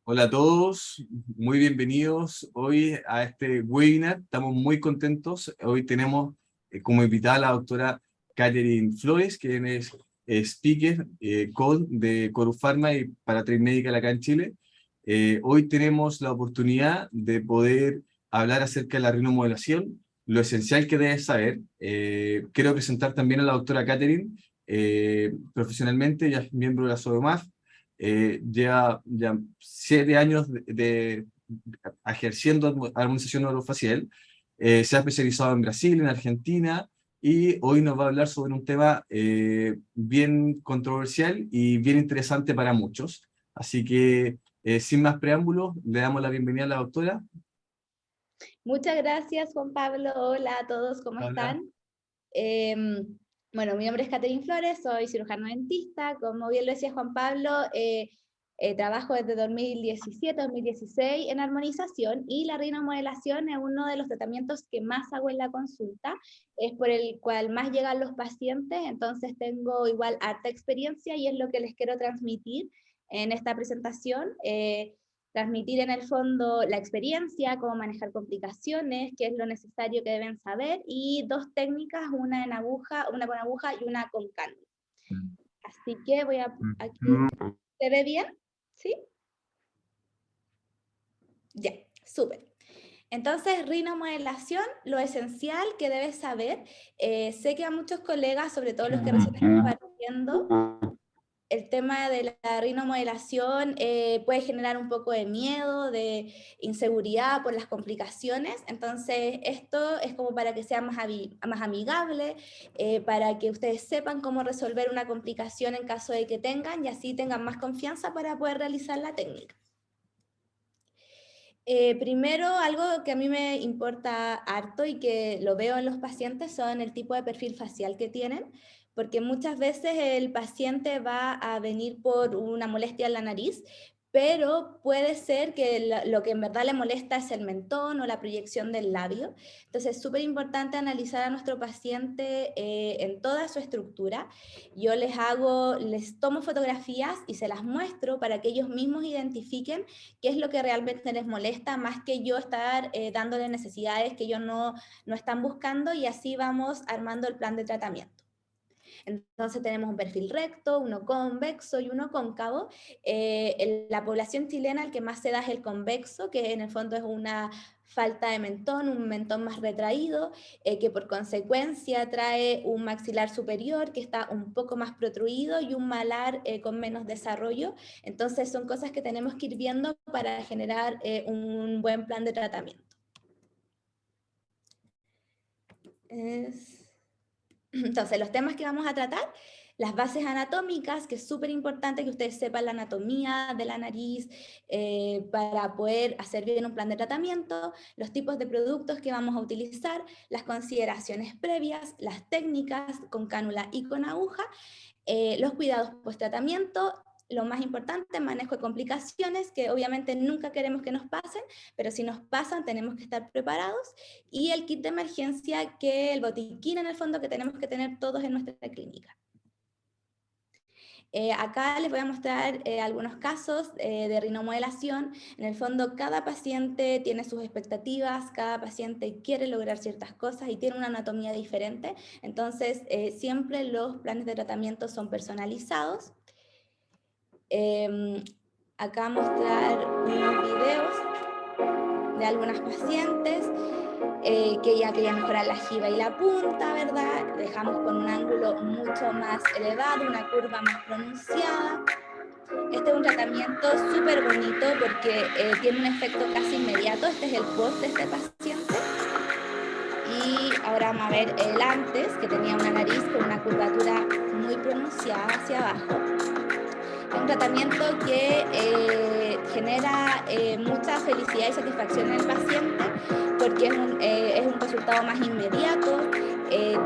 Hola a todos, muy bienvenidos hoy a este webinar. Estamos muy contentos. Hoy tenemos como invitada a la doctora Catherine Flores, quien es speaker, code de Corupharma y para Trade Medical acá en Chile. Hoy tenemos la oportunidad de poder hablar acerca de la rinomodelación, lo esencial que debes saber. Quiero presentar también a la doctora Catherine, profesionalmente, ya es miembro de la SODOMAF. Lleva ya 7 años ejerciendo armonización orofacial. Se ha especializado en Brasil, en Argentina, y hoy nos va a hablar sobre un tema bien controversial y bien interesante para muchos. Así que, sin más preámbulos, le damos la bienvenida a la doctora. Muchas gracias, Juan Pablo. Hola a todos, ¿cómo Hola. están? Bueno, mi nombre es Catherine Flores, soy cirujano dentista. Como bien lo decía Juan Pablo, trabajo desde 2017-2016 en armonización, y la rinomodelación es uno de los tratamientos que más hago en la consulta, es por el cual más llegan los pacientes. Entonces tengo igual harta experiencia y es lo que les quiero transmitir en esta presentación. Transmitir en el fondo la experiencia, cómo manejar complicaciones, qué es lo necesario que deben saber, y dos técnicas, una con aguja y una con cánula. Así que voy a aquí. ¿Se ve bien? ¿Sí? Ya, súper. Entonces, rinomodelación, lo esencial que debes saber. Sé que a muchos colegas, sobre todo los que recién están partiendo, el tema de la rinomodelación puede generar un poco de miedo, de inseguridad por las complicaciones. Entonces esto es como para que sea más amigable, para que ustedes sepan cómo resolver una complicación en caso de que tengan, y así tengan más confianza para poder realizar la técnica. Primero, algo que a mí me importa harto y que lo veo en los pacientes son el tipo de perfil facial que tienen, porque muchas veces el paciente va a venir por una molestia en la nariz, pero puede ser que lo que en verdad le molesta es el mentón o la proyección del labio. Entonces es súper importante analizar a nuestro paciente en toda su estructura. Yo les tomo fotografías y se las muestro para que ellos mismos identifiquen qué es lo que realmente les molesta, más que yo estar dándole necesidades que ellos no están buscando, y así vamos armando el plan de tratamiento. Entonces tenemos un perfil recto, uno convexo y uno cóncavo. En la población chilena el que más se da es el convexo, que en el fondo es una falta de mentón, un mentón más retraído, que por consecuencia trae un maxilar superior que está un poco más protruido y un malar con menos desarrollo. Entonces son cosas que tenemos que ir viendo para generar un buen plan de tratamiento. Entonces, los temas que vamos a tratar: las bases anatómicas, que es súper importante que ustedes sepan la anatomía de la nariz para poder hacer bien un plan de tratamiento, los tipos de productos que vamos a utilizar, las consideraciones previas, las técnicas con cánula y con aguja, los cuidados post-tratamiento, lo más importante, manejo de complicaciones, que obviamente nunca queremos que nos pasen, pero si nos pasan tenemos que estar preparados, y el kit de emergencia, que el botiquín en el fondo que tenemos que tener todos en nuestra clínica. Acá les voy a mostrar algunos casos de rinomodelación. En el fondo, cada paciente tiene sus expectativas, cada paciente quiere lograr ciertas cosas y tiene una anatomía diferente. Entonces, siempre los planes de tratamiento son personalizados. Acá mostrar unos videos de algunas pacientes que ya querían mejorar la jiba y la punta, ¿verdad? Dejamos con un ángulo mucho más elevado, una curva más pronunciada. Este es un tratamiento súper bonito porque tiene un efecto casi inmediato. Este es el post de este paciente. Y ahora vamos a ver el antes, que tenía una nariz con una curvatura muy pronunciada hacia abajo. Es un tratamiento que genera mucha felicidad y satisfacción en el paciente, porque es un resultado más inmediato,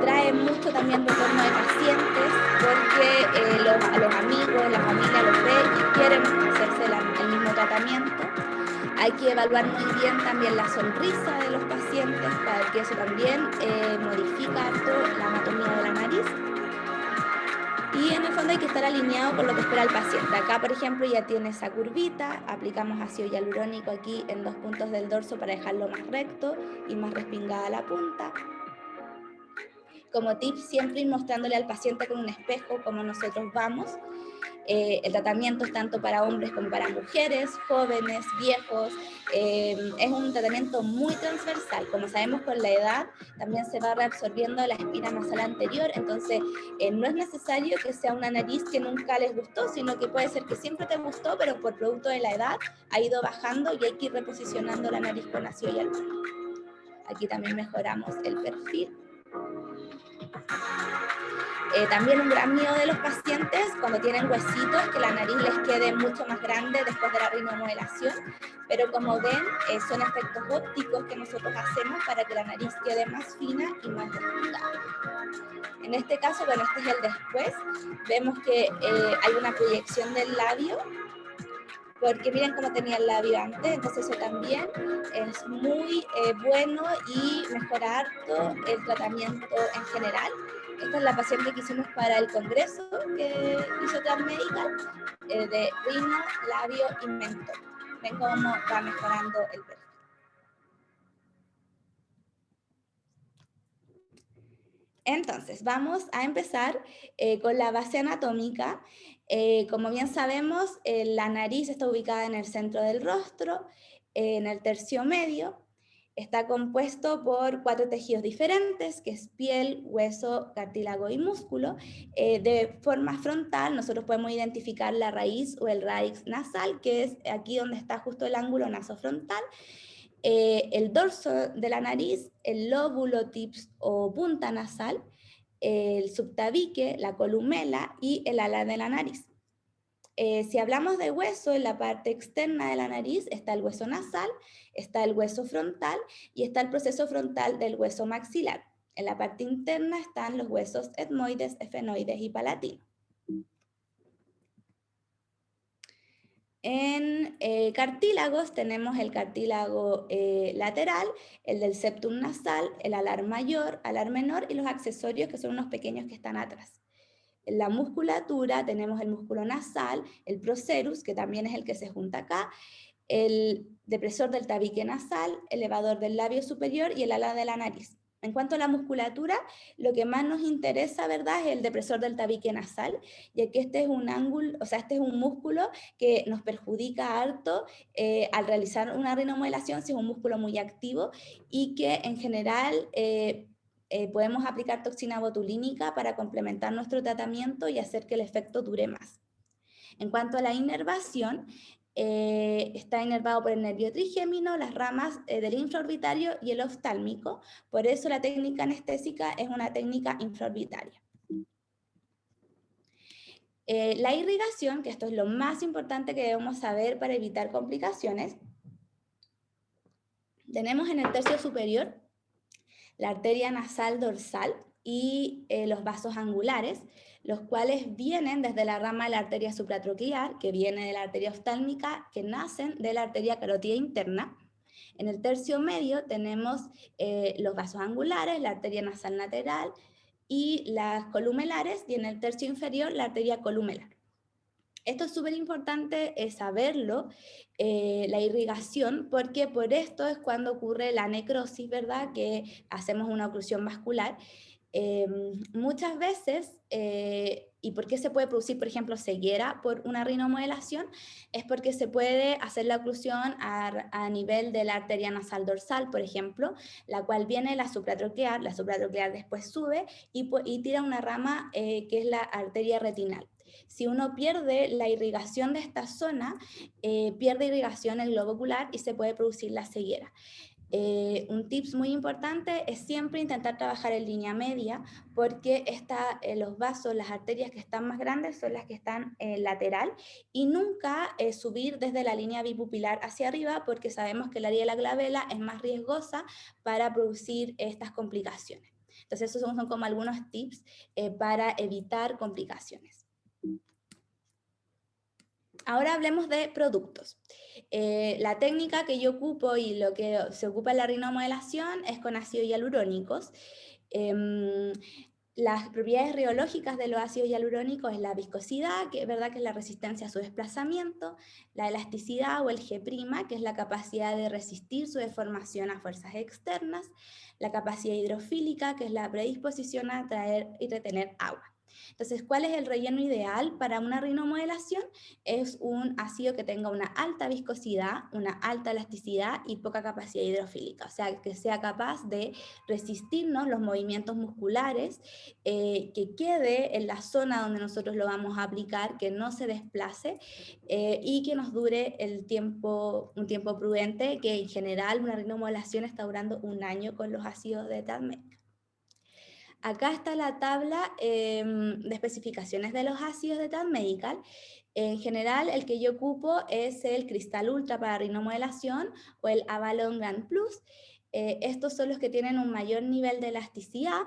trae mucho también retorno de pacientes, porque a los amigos, la familia los ve y quieren hacerse el mismo tratamiento. Hay que evaluar muy bien también la sonrisa de los pacientes, para que eso también modifica harto la anatomía de la nariz. y en el fondo hay que estar alineado con lo que espera el paciente. Acá, por ejemplo, ya tiene esa curvita, aplicamos ácido hialurónico aquí en 2 puntos del dorso para dejarlo más recto y más respingada la punta. Como tip, siempre ir mostrándole al paciente con un espejo cómo nosotros vamos. El tratamiento es tanto para hombres como para mujeres, jóvenes, viejos. Es un tratamiento muy transversal. Como sabemos, con la edad también se va reabsorbiendo la espina nasal anterior, entonces no es necesario que sea una nariz que nunca les gustó, sino que puede ser que siempre te gustó, pero por producto de la edad ha ido bajando y hay que ir reposicionando la nariz con ácido hialurónico. Aquí también mejoramos el perfil. También un gran miedo de los pacientes cuando tienen huesitos, que la nariz les quede mucho más grande después de la rinomodelación, pero como ven, son efectos ópticos que nosotros hacemos para que la nariz quede más fina y más desplegada. En este caso, bueno, este es el después, vemos que hay una proyección del labio, porque miren cómo tenía el labio antes, entonces eso también es muy bueno y mejora harto el tratamiento en general. Esta es la paciente que hicimos para el congreso que hizo Transmedical, de rino, labio y mentón. Ven cómo va mejorando el perfil. Entonces, vamos a empezar con la base anatómica. Como bien sabemos, la nariz está ubicada en el centro del rostro, en el tercio medio. Está compuesto por 4 tejidos diferentes, que es piel, hueso, cartílago y músculo. De forma frontal, nosotros podemos identificar la raíz o el raíz nasal, que es aquí donde está justo el ángulo nasofrontal. El dorso de la nariz, el lóbulo tips o punta nasal, el subtabique, la columela y el ala de la nariz. Si hablamos de hueso, en la parte externa de la nariz está el hueso nasal, está el hueso frontal y está el proceso frontal del hueso maxilar. En la parte interna están los huesos etmoides, efenoides y palatino. En cartílagos tenemos el cartílago lateral, el del septum nasal, el alar mayor, alar menor y los accesorios, que son unos pequeños que están atrás. En la musculatura tenemos el músculo nasal, el procerus, que también es el que se junta acá, el depresor del tabique nasal, elevador del labio superior y el ala de la nariz. En cuanto a la musculatura, lo que más nos interesa, ¿verdad?, es el depresor del tabique nasal, ya que este es un ángulo, o sea, este es un músculo que nos perjudica harto al realizar una rinomodelación, si es un músculo muy activo, y que en general podemos aplicar toxina botulínica para complementar nuestro tratamiento y hacer que el efecto dure más. En cuanto a la inervación, está inervado por el nervio trigémino, las ramas del infraorbitario y el oftálmico. Por eso la técnica anestésica es una técnica infraorbitaria. La irrigación, que esto es lo más importante que debemos saber para evitar complicaciones. Tenemos en el tercio superior la arteria nasal dorsal y los vasos angulares, los cuales vienen desde la rama de la arteria supratroquear, que viene de la arteria oftálmica, que nacen de la arteria carótida interna. En el tercio medio tenemos los vasos angulares, la arteria nasal lateral y las columelares, y en el tercio inferior la arteria columelar. Esto es súper importante saberlo, la irrigación, porque por esto es cuando ocurre la necrosis, ¿verdad? Que hacemos una oclusión vascular. Muchas veces, ¿y por qué se puede producir, por ejemplo, ceguera por una rinomodelación? Es porque se puede hacer la oclusión a nivel de la arteria nasal dorsal, por ejemplo, la cual viene la supratroquear después sube y tira una rama que es la arteria retinal. Si uno pierde la irrigación de esta zona, pierde irrigación el globo ocular y se puede producir la ceguera. Un tips muy importante es siempre intentar trabajar en línea media, porque los vasos, las arterias que están más grandes son las que están lateral, y nunca subir desde la línea bipupilar hacia arriba, porque sabemos que el área de la glabela es más riesgosa para producir estas complicaciones. Entonces esos son como algunos tips para evitar complicaciones. Ahora hablemos de productos. La técnica que yo ocupo y lo que se ocupa en la rinomodelación es con ácido hialurónicos. Las propiedades rheológicas de los ácidos hialurónicos es la viscosidad, que es verdad que es la resistencia a su desplazamiento, la elasticidad o el G', que es la capacidad de resistir su deformación a fuerzas externas, la capacidad hidrofílica, que es la predisposición a atraer y retener agua. Entonces, ¿cuál es el relleno ideal para una rinomodelación? Es un ácido que tenga una alta viscosidad, una alta elasticidad y poca capacidad hidrofílica, o sea, que sea capaz de resistirnos los movimientos musculares, que quede en la zona donde nosotros lo vamos a aplicar, que no se desplace y que nos dure un tiempo prudente, que en general una rinomodelación está durando 1 año con los ácidos de Tadmec. Acá está la tabla de especificaciones de los ácidos de Tad Medical. En general, el que yo ocupo es el Cristal Ultra para rinomodelación o el Avalon Grand Plus. Estos son los que tienen un mayor nivel de elasticidad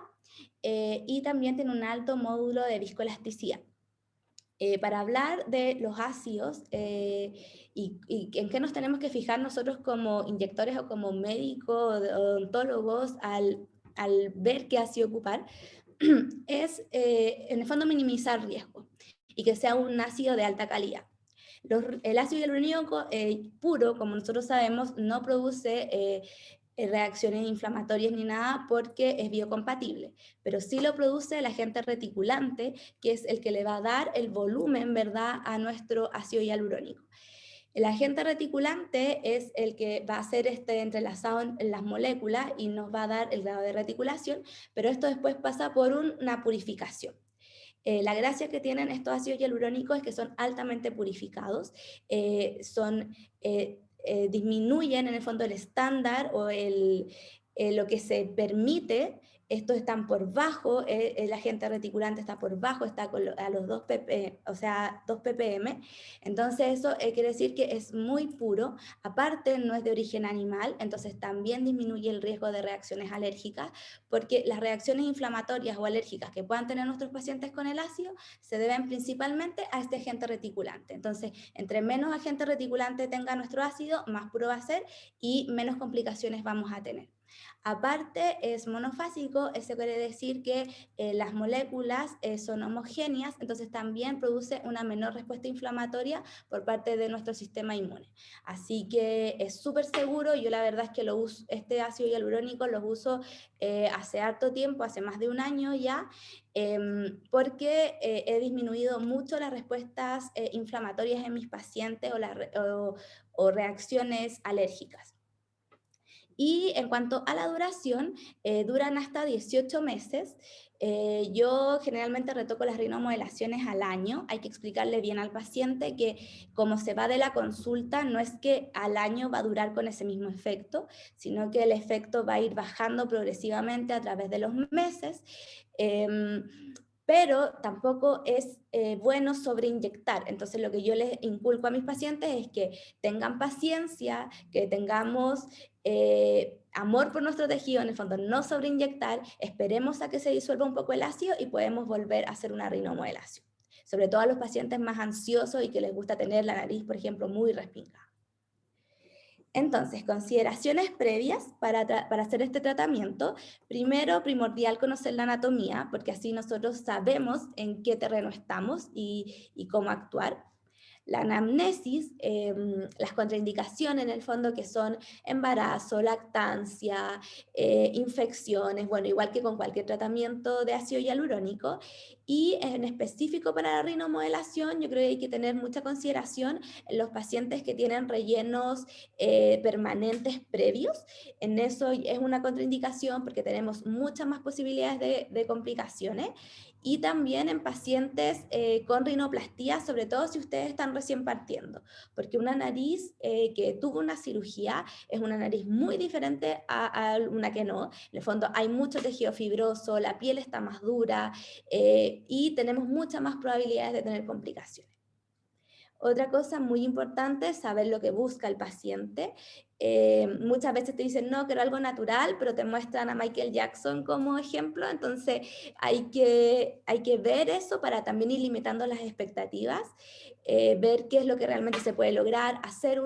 y también tienen un alto módulo de viscoelasticidad. Para hablar de los ácidos y en qué nos tenemos que fijar nosotros como inyectores o como médicos o odontólogos al ver qué ácido ocupar, es en el fondo minimizar riesgo y que sea un ácido de alta calidad. El ácido hialurónico puro, como nosotros sabemos, no produce reacciones inflamatorias ni nada porque es biocompatible, pero sí lo produce el agente reticulante, que es el que le va a dar el volumen, ¿verdad?, a nuestro ácido hialurónico. El agente reticulante es el que va a hacer este entrelazado en las moléculas y nos va a dar el grado de reticulación, pero esto después pasa por una purificación. La gracia que tienen estos ácidos hialurónicos es que son altamente purificados, disminuyen en el fondo el estándar o lo que se permite. Estos están por bajo, el agente reticulante está por bajo, está a los 2 ppm, o sea, 2 ppm. Entonces eso quiere decir que es muy puro, aparte no es de origen animal, entonces también disminuye el riesgo de reacciones alérgicas, porque las reacciones inflamatorias o alérgicas que puedan tener nuestros pacientes con el ácido se deben principalmente a este agente reticulante. Entonces, entre menos agente reticulante tenga nuestro ácido, más puro va a ser y menos complicaciones vamos a tener. Aparte, es monofásico, eso quiere decir que las moléculas son homogéneas, entonces también produce una menor respuesta inflamatoria por parte de nuestro sistema inmune. Así que es súper seguro, yo la verdad es que este ácido hialurónico lo uso hace harto tiempo, hace más de 1 año ya, porque he disminuido mucho las respuestas inflamatorias en mis pacientes o reacciones alérgicas. Y en cuanto a la duración, duran hasta 18 meses. Yo generalmente retoco las rinomodelaciones al año. Hay que explicarle bien al paciente que como se va de la consulta, no es que al año va a durar con ese mismo efecto, sino que el efecto va a ir bajando progresivamente a través de los meses. Pero tampoco es bueno sobreinyectar. Entonces lo que yo les inculco a mis pacientes es que tengan paciencia, que tengamos amor por nuestro tejido, en el fondo no sobreinyectar, esperemos a que se disuelva un poco el ácido y podemos volver a hacer una rinomodelación. Sobre todo a los pacientes más ansiosos y que les gusta tener la nariz, por ejemplo, muy respingada. Entonces, consideraciones previas para hacer este tratamiento. Primero, primordial conocer la anatomía, porque así nosotros sabemos en qué terreno estamos y cómo actuar. La anamnesis, las contraindicaciones en el fondo que son embarazo, lactancia, infecciones, bueno, igual que con cualquier tratamiento de ácido hialurónico. Y en específico para la rinomodelación, yo creo que hay que tener mucha consideración en los pacientes que tienen rellenos permanentes previos. En eso es una contraindicación porque tenemos muchas más posibilidades de complicaciones. Y también en pacientes con rinoplastia, sobre todo si ustedes están recién partiendo, porque una nariz que tuvo una cirugía es una nariz muy diferente a una que no. En el fondo hay mucho tejido fibroso, la piel está más dura y tenemos muchas más probabilidades de tener complicaciones. Otra cosa muy importante es saber lo que busca el paciente. Muchas veces te dicen, no, quiero algo natural, pero te muestran a Michael Jackson como ejemplo, entonces hay que ver eso para también ir limitando las expectativas, ver qué es lo que realmente se puede lograr, hacer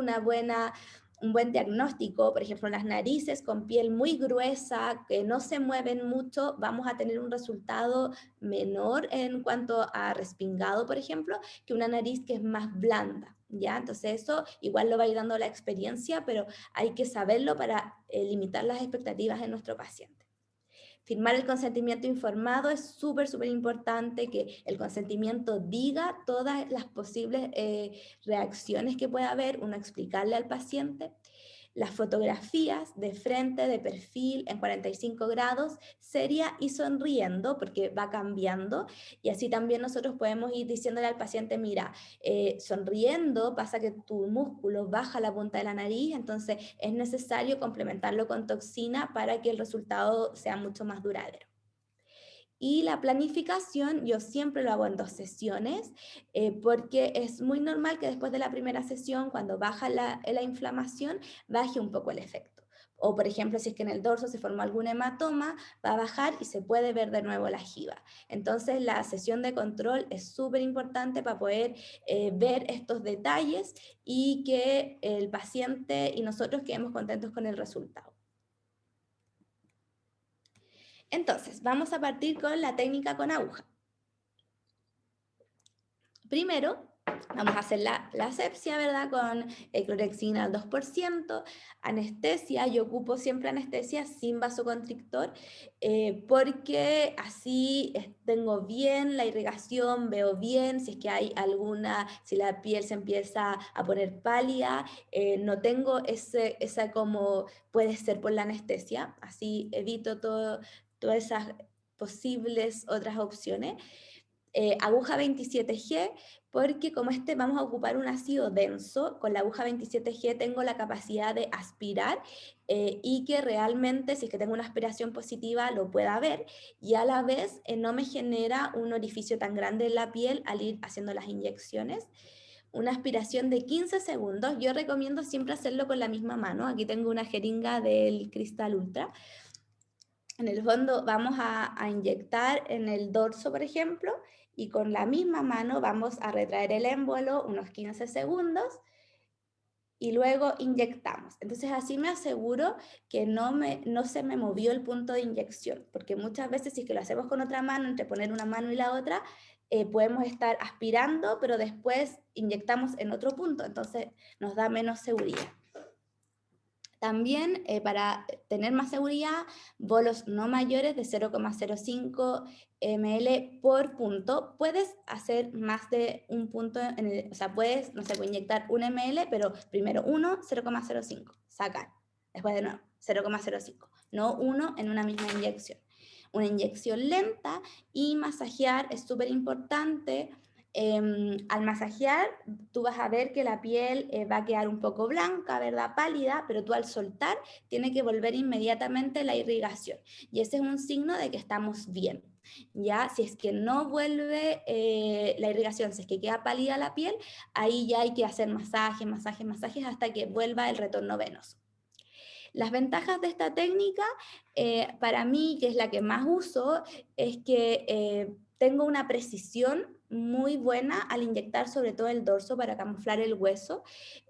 un buen diagnóstico, por ejemplo, las narices con piel muy gruesa, que no se mueven mucho, vamos a tener un resultado menor en cuanto a respingado, por ejemplo, que una nariz que es más blanda, ¿ya? Entonces eso igual lo va a ir dando la experiencia, pero hay que saberlo para limitar las expectativas en nuestro paciente. Firmar el consentimiento informado es súper, súper importante, que el consentimiento diga todas las posibles reacciones que pueda haber, uno explicarle al paciente. Las fotografías de frente, de perfil, en 45 grados, seria y sonriendo, porque va cambiando, y así también nosotros podemos ir diciéndole al paciente, mira, sonriendo pasa que tu músculo baja la punta de la nariz, entonces es necesario complementarlo con toxina para que el resultado sea mucho más duradero. Y la planificación yo siempre lo hago en 2 sesiones, porque es muy normal que después de la primera sesión, cuando baja la inflamación, baje un poco el efecto. O por ejemplo, si es que en el dorso se formó algún hematoma, va a bajar y se puede ver de nuevo la jiba. Entonces la sesión de control es súper importante para poder ver estos detalles y que el paciente y nosotros quedemos contentos con el resultado. Entonces, vamos a partir con la técnica con aguja. Primero, vamos a hacer la asepsia, ¿verdad? Con clorexina al 2%, anestesia, yo ocupo siempre anestesia sin vasoconstrictor, porque así tengo bien la irrigación, veo bien si es que hay alguna, si la piel se empieza a poner pálida, no tengo esa como puede ser por la anestesia, así evito todas esas posibles otras opciones. Aguja 27G, porque como vamos a ocupar un ácido denso, con la aguja 27G tengo la capacidad de aspirar y que realmente, si es que tengo una aspiración positiva, lo pueda ver, y a la vez no me genera un orificio tan grande en la piel al ir haciendo las inyecciones. Una aspiración de 15 segundos, yo recomiendo siempre hacerlo con la misma mano, aquí tengo una jeringa del Cristal Ultra. En el fondo vamos a inyectar en el dorso, por ejemplo, y con la misma mano vamos a retraer el émbolo unos 15 segundos y luego inyectamos. Entonces así me aseguro que no se me movió el punto de inyección, porque muchas veces si es que lo hacemos con otra mano, entre poner una mano y la otra, podemos estar aspirando, pero después inyectamos en otro punto, entonces nos da menos seguridad. También, para tener más seguridad, bolos no mayores de 0,05 ml por punto. Puedes hacer más de un punto, o sea, puedes, no sé, inyectar 1 ml, pero primero 1, 0,05, sacar. Después de nuevo, 0,05. No 1 en una misma inyección. Una inyección lenta y masajear es súper importante. Al masajear, tú vas a ver que la piel va a quedar un poco blanca, ¿verdad? Pálida, pero tú al soltar tiene que volver inmediatamente la irrigación. Y ese es un signo de que estamos bien. Ya, si es que no vuelve la irrigación, si es que queda pálida la piel, ahí ya hay que hacer masajes, masajes, masajes hasta que vuelva el retorno venoso. Las ventajas de esta técnica, para mí, que es la que más uso, es que tengo una precisión muy buena al inyectar sobre todo el dorso para camuflar el hueso,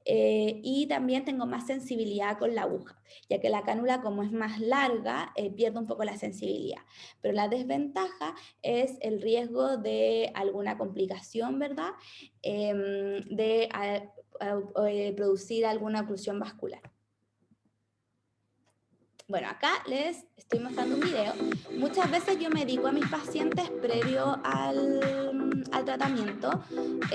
y también tengo más sensibilidad con la aguja, ya que la cánula, como es más larga, pierde un poco la sensibilidad. Pero la desventaja es el riesgo de alguna complicación, ¿verdad? De producir alguna oclusión vascular. Bueno, acá les estoy mostrando un video. Muchas veces yo medico a mis pacientes previo al tratamiento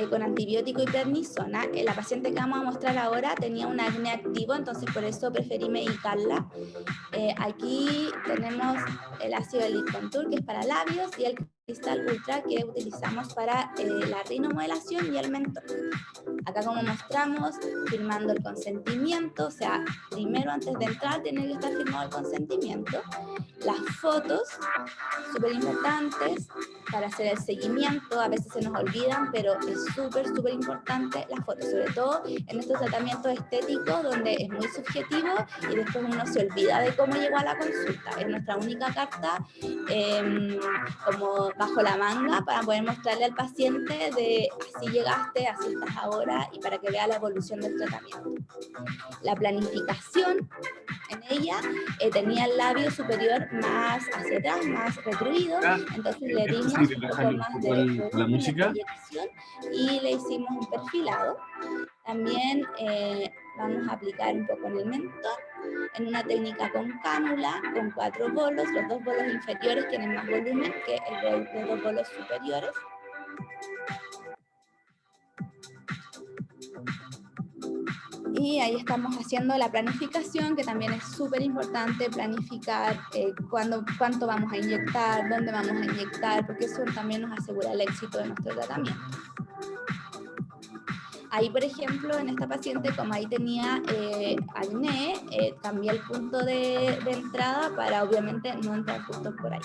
con antibiótico y prednisona. La paciente que vamos a mostrar ahora tenía un acné activo, entonces por eso preferí medicarla. Aquí tenemos el ácido Elite Contour, que es para labios, y el Cristal Ultra, que utilizamos para la rinomodelación y el mentón. Acá, como mostramos, firmando el consentimiento, o sea, primero antes de entrar tiene que estar firmado el consentimiento. Las fotos, súper importantes, para hacer el seguimiento. A veces se nos olvidan, pero es súper, súper importante la foto, sobre todo en estos tratamientos estéticos donde es muy subjetivo y después uno se olvida de cómo llegó a la consulta. Es nuestra única carta como bajo la manga para poder mostrarle al paciente de así llegaste, así estás ahora, y para que vea la evolución del tratamiento. La planificación en ella tenía el labio superior más hacia atrás, más retruido, entonces le ¿Es dimos posible un poco bajarle un más poco de la volumen de música? proyección y le hicimos un perfilado. También vamos a aplicar un poco en el mentón, en una técnica con cánula, con 4 bolos. Los 2 bolos inferiores tienen más volumen que los 2 bolos superiores. Y ahí estamos haciendo la planificación, que también es súper importante planificar cuánto vamos a inyectar, dónde vamos a inyectar, porque eso también nos asegura el éxito de nuestro tratamiento. Ahí, por ejemplo, en esta paciente, como ahí tenía acné, cambié el punto de entrada para obviamente no entrar justo por ahí.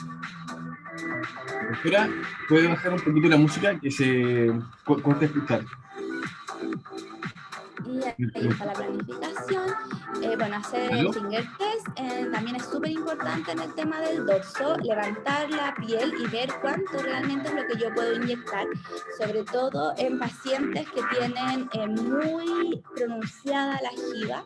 Doctora, ¿puede bajar un poquito la música que se cuesta escuchar? Y ahí está la planificación. Bueno, hacer el ¿Aló? finger test también es súper importante en el tema del dorso, levantar la piel y ver cuánto realmente es lo que yo puedo inyectar, sobre todo en pacientes que tienen muy pronunciada la giba.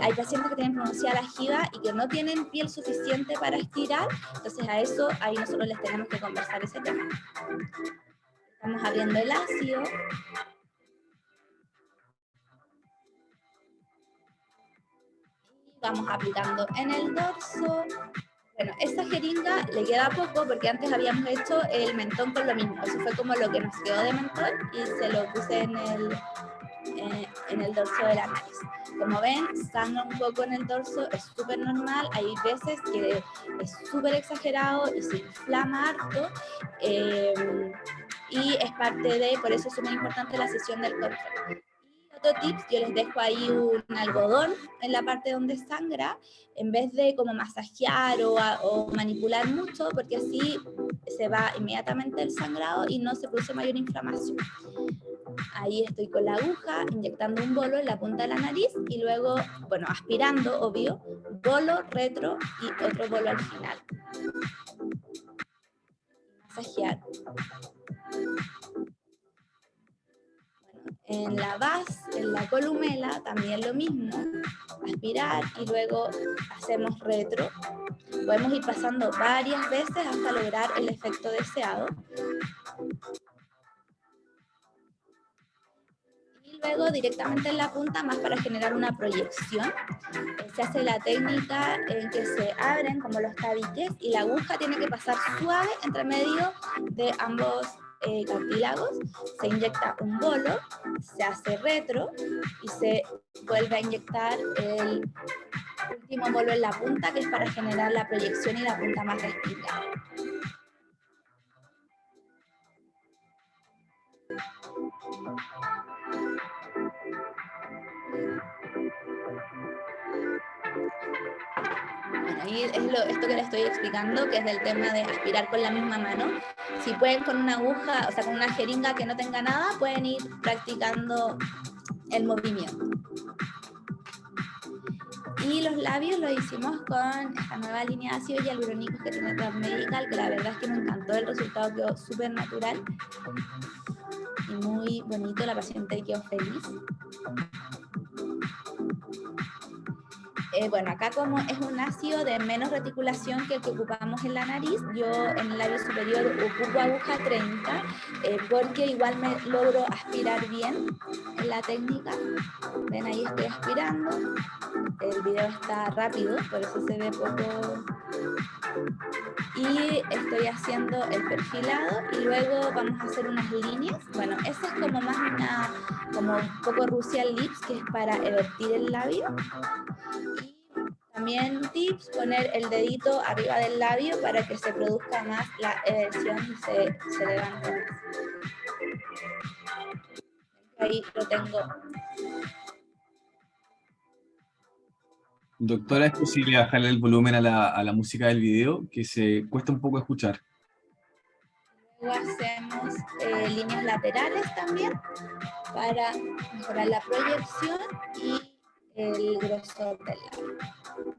Hay pacientes que tienen pronunciada la giba y que no tienen piel suficiente para estirar, entonces a eso ahí nosotros les tenemos que conversar ese tema. Estamos abriendo el ácido. Vamos aplicando en el dorso. Bueno, esta jeringa le queda poco porque antes habíamos hecho el mentón con lo mismo. Eso fue como lo que nos quedó de mentón y se lo puse en el dorso de la nariz. Como ven, sangra un poco en el dorso, es súper normal. Hay veces que es súper exagerado y se inflama harto. Y es parte de, por eso es súper importante la sesión del control. Otro tips, yo les dejo ahí un algodón en la parte donde sangra, en vez de como masajear o manipular mucho, porque así se va inmediatamente el sangrado y no se produce mayor inflamación. Ahí estoy con la aguja, inyectando un bolo en la punta de la nariz y luego, bueno, aspirando, obvio, bolo, retro y otro bolo al final. Masajear. En la base, en la columela, también lo mismo, aspirar y luego hacemos retro. Podemos ir pasando varias veces hasta lograr el efecto deseado. Y luego directamente en la punta, más para generar una proyección, se hace la técnica en que se abren como los tabiques y la aguja tiene que pasar suave entre medio de ambos cartílagos. Se inyecta un bolo, se hace retro y se vuelve a inyectar el último bolo en la punta, que es para generar la proyección y la punta más respingada. Bueno, y es esto que les estoy explicando, que es del tema de aspirar con la misma mano. Si pueden con una aguja, o sea, con una jeringa que no tenga nada, pueden ir practicando el movimiento. Y los labios lo hicimos con esta nueva línea de ácidos hialurónicos que tiene Rad Medical, que la verdad es que me encantó, el resultado quedó súper natural y muy bonito, la paciente quedó feliz. Bueno, acá como es un ácido de menos reticulación que el que ocupamos en la nariz, yo en el labio superior ocupo aguja 30 porque igual me logro aspirar bien en la técnica. Ven, ahí estoy aspirando. El video está rápido, por eso se ve poco. Y estoy haciendo el perfilado y luego vamos a hacer unas líneas. Bueno, esa es como más como un poco Russian Lips, que es para evertir el labio. Y también tips, poner el dedito arriba del labio para que se produzca más la eversión y se levante más. Ahí lo tengo. Doctora, ¿es posible bajarle el volumen a la música del video? Que se cuesta un poco escuchar. Luego hacemos líneas laterales también para mejorar la proyección y el grosor del labio.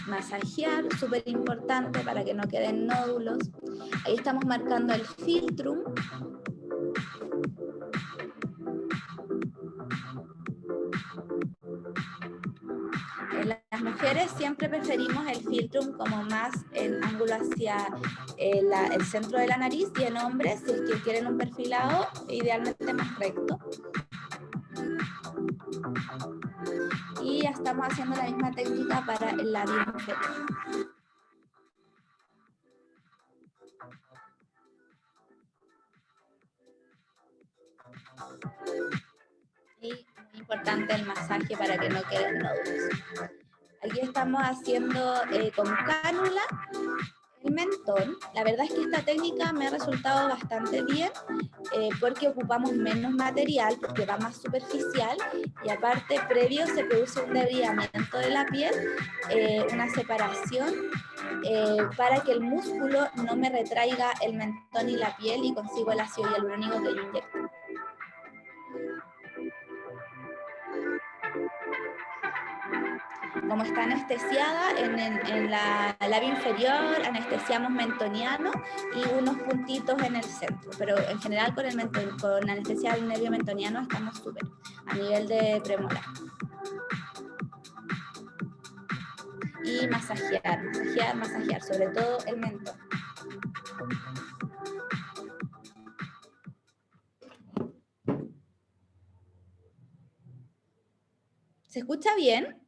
Masajear, súper importante para que no queden nódulos. Ahí estamos marcando el filtrum. En las mujeres siempre preferimos el filtrum como más en ángulo hacia el centro de la nariz, y en hombres, si es que quieren un perfilado, idealmente más recto. Y ya estamos haciendo la misma técnica para el labio inferior. Y muy importante el masaje para que no queden nódulos. Aquí estamos haciendo con cánula el mentón. La verdad es que esta técnica me ha resultado bastante bien porque ocupamos menos material, porque va más superficial, y aparte previo se produce un debridamiento de la piel, una separación para que el músculo no me retraiga el mentón y la piel y consigo el ácido hialurónico que yo inyecto. Como está anestesiada, en la labio inferior anestesiamos mentoniano y unos puntitos en el centro, pero en general con anestesia del nervio mentoniano estamos súper a nivel de premolar. Y masajear, masajear, masajear, sobre todo el mentón. ¿Se escucha bien?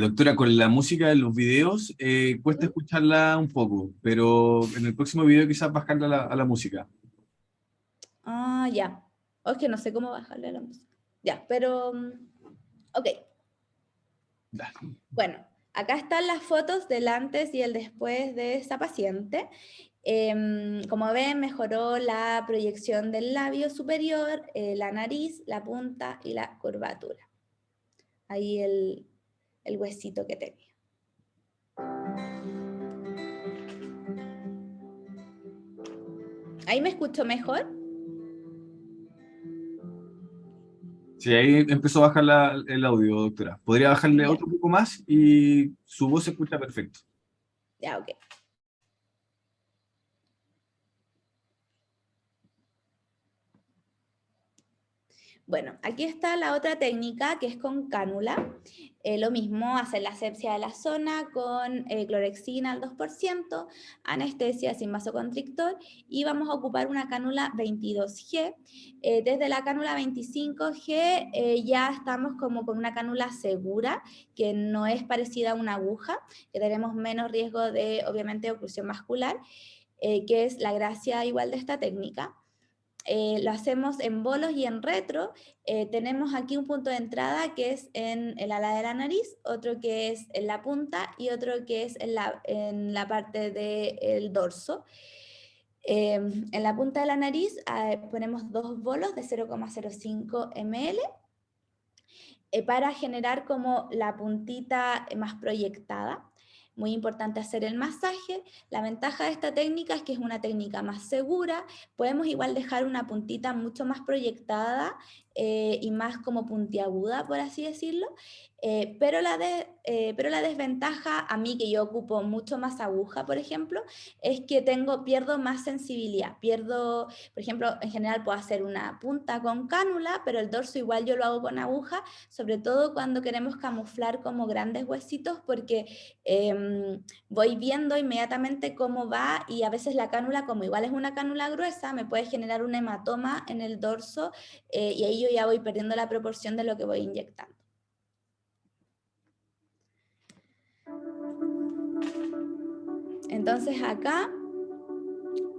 Doctora, con la música de los videos cuesta escucharla un poco, pero en el próximo video quizás bajarla a la música. Ah, ya. O es que no sé cómo bajarle a la música. Ya, pero... ok. Ya. Bueno, acá están las fotos del antes y el después de esta paciente. Como ven, mejoró la proyección del labio superior, la nariz, la punta y la curvatura. Ahí el huesito que tenía. ¿Ahí me escucho mejor? Sí, ahí empezó a bajar el audio, doctora. Podría bajarle Ya, otro poco más y su voz se escucha perfecto. ya, ok. Bueno, aquí está la otra técnica que es con cánula. Lo mismo, hacer la asepsia de la zona con clorexina al 2%, anestesia sin vasoconstrictor, y vamos a ocupar una cánula 22G. Desde la cánula 25G ya estamos como con una cánula segura, que no es parecida a una aguja, que tenemos menos riesgo de, obviamente, oclusión vascular, que es la gracia igual de esta técnica. Lo hacemos en bolos y en retro. Tenemos aquí un punto de entrada que es en el ala de la nariz, otro que es en la punta y otro que es en la parte del dorso. En la punta de la nariz ponemos 2 bolos de 0,05 ml para generar como la puntita más proyectada. Muy importante hacer el masaje. La ventaja de esta técnica es que es una técnica más segura. Podemos igual dejar una puntita mucho más proyectada y más como puntiaguda, por así decirlo. Pero la desventaja, a mí que yo ocupo mucho más aguja, por ejemplo, es que pierdo más sensibilidad. Por ejemplo, en general puedo hacer una punta con cánula, pero el dorso igual yo lo hago con aguja, sobre todo cuando queremos camuflar como grandes huesitos, porque voy viendo inmediatamente cómo va, y a veces la cánula, como igual es una cánula gruesa, me puede generar un hematoma en el dorso y ahí yo ya voy perdiendo la proporción de lo que voy inyectando. Entonces acá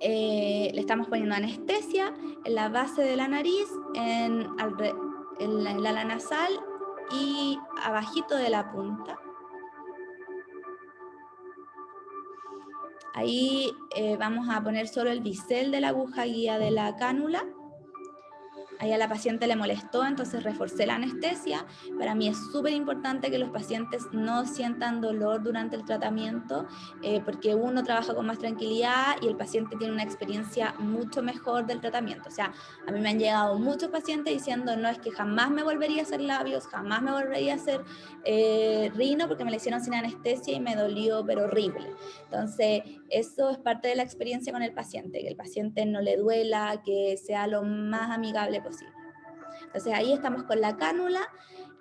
le estamos poniendo anestesia en la base de la nariz, en la ala nasal y abajito de la punta. Ahí vamos a poner solo el bisel de la aguja guía de la cánula. Ahí a la paciente le molestó, entonces reforcé la anestesia. Para mí es súper importante que los pacientes no sientan dolor durante el tratamiento, porque uno trabaja con más tranquilidad y el paciente tiene una experiencia mucho mejor del tratamiento. O sea, a mí me han llegado muchos pacientes diciendo, no, es que jamás me volvería a hacer labios, jamás me volvería a hacer rino, porque me lo hicieron sin anestesia y me dolió, pero horrible. Entonces, eso es parte de la experiencia con el paciente, que el paciente no le duela, que sea lo más amigable posible. Entonces ahí estamos con la cánula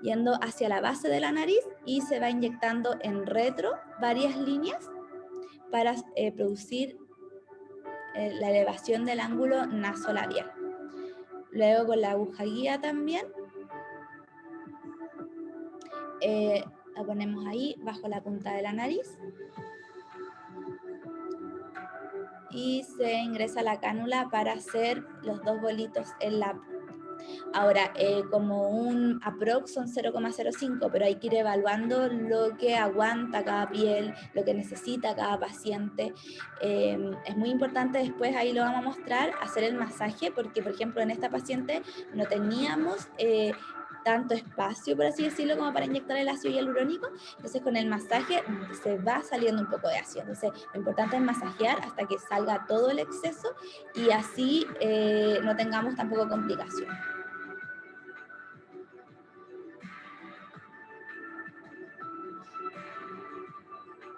yendo hacia la base de la nariz y se va inyectando en retro varias líneas para producir la elevación del ángulo nasolabial. Luego con la aguja guía también la ponemos ahí bajo la punta de la nariz y se ingresa la cánula para hacer los dos bolitos en la punta. Ahora, como un aprox son 0,05, pero hay que ir evaluando lo que aguanta cada piel, lo que necesita cada paciente. Es muy importante después, ahí lo vamos a mostrar, hacer el masaje, porque por ejemplo en esta paciente no teníamos tanto espacio, por así decirlo, como para inyectar el ácido hialurónico. Entonces con el masaje se va saliendo un poco de ácido. Entonces lo importante es masajear hasta que salga todo el exceso y así no tengamos tampoco complicaciones.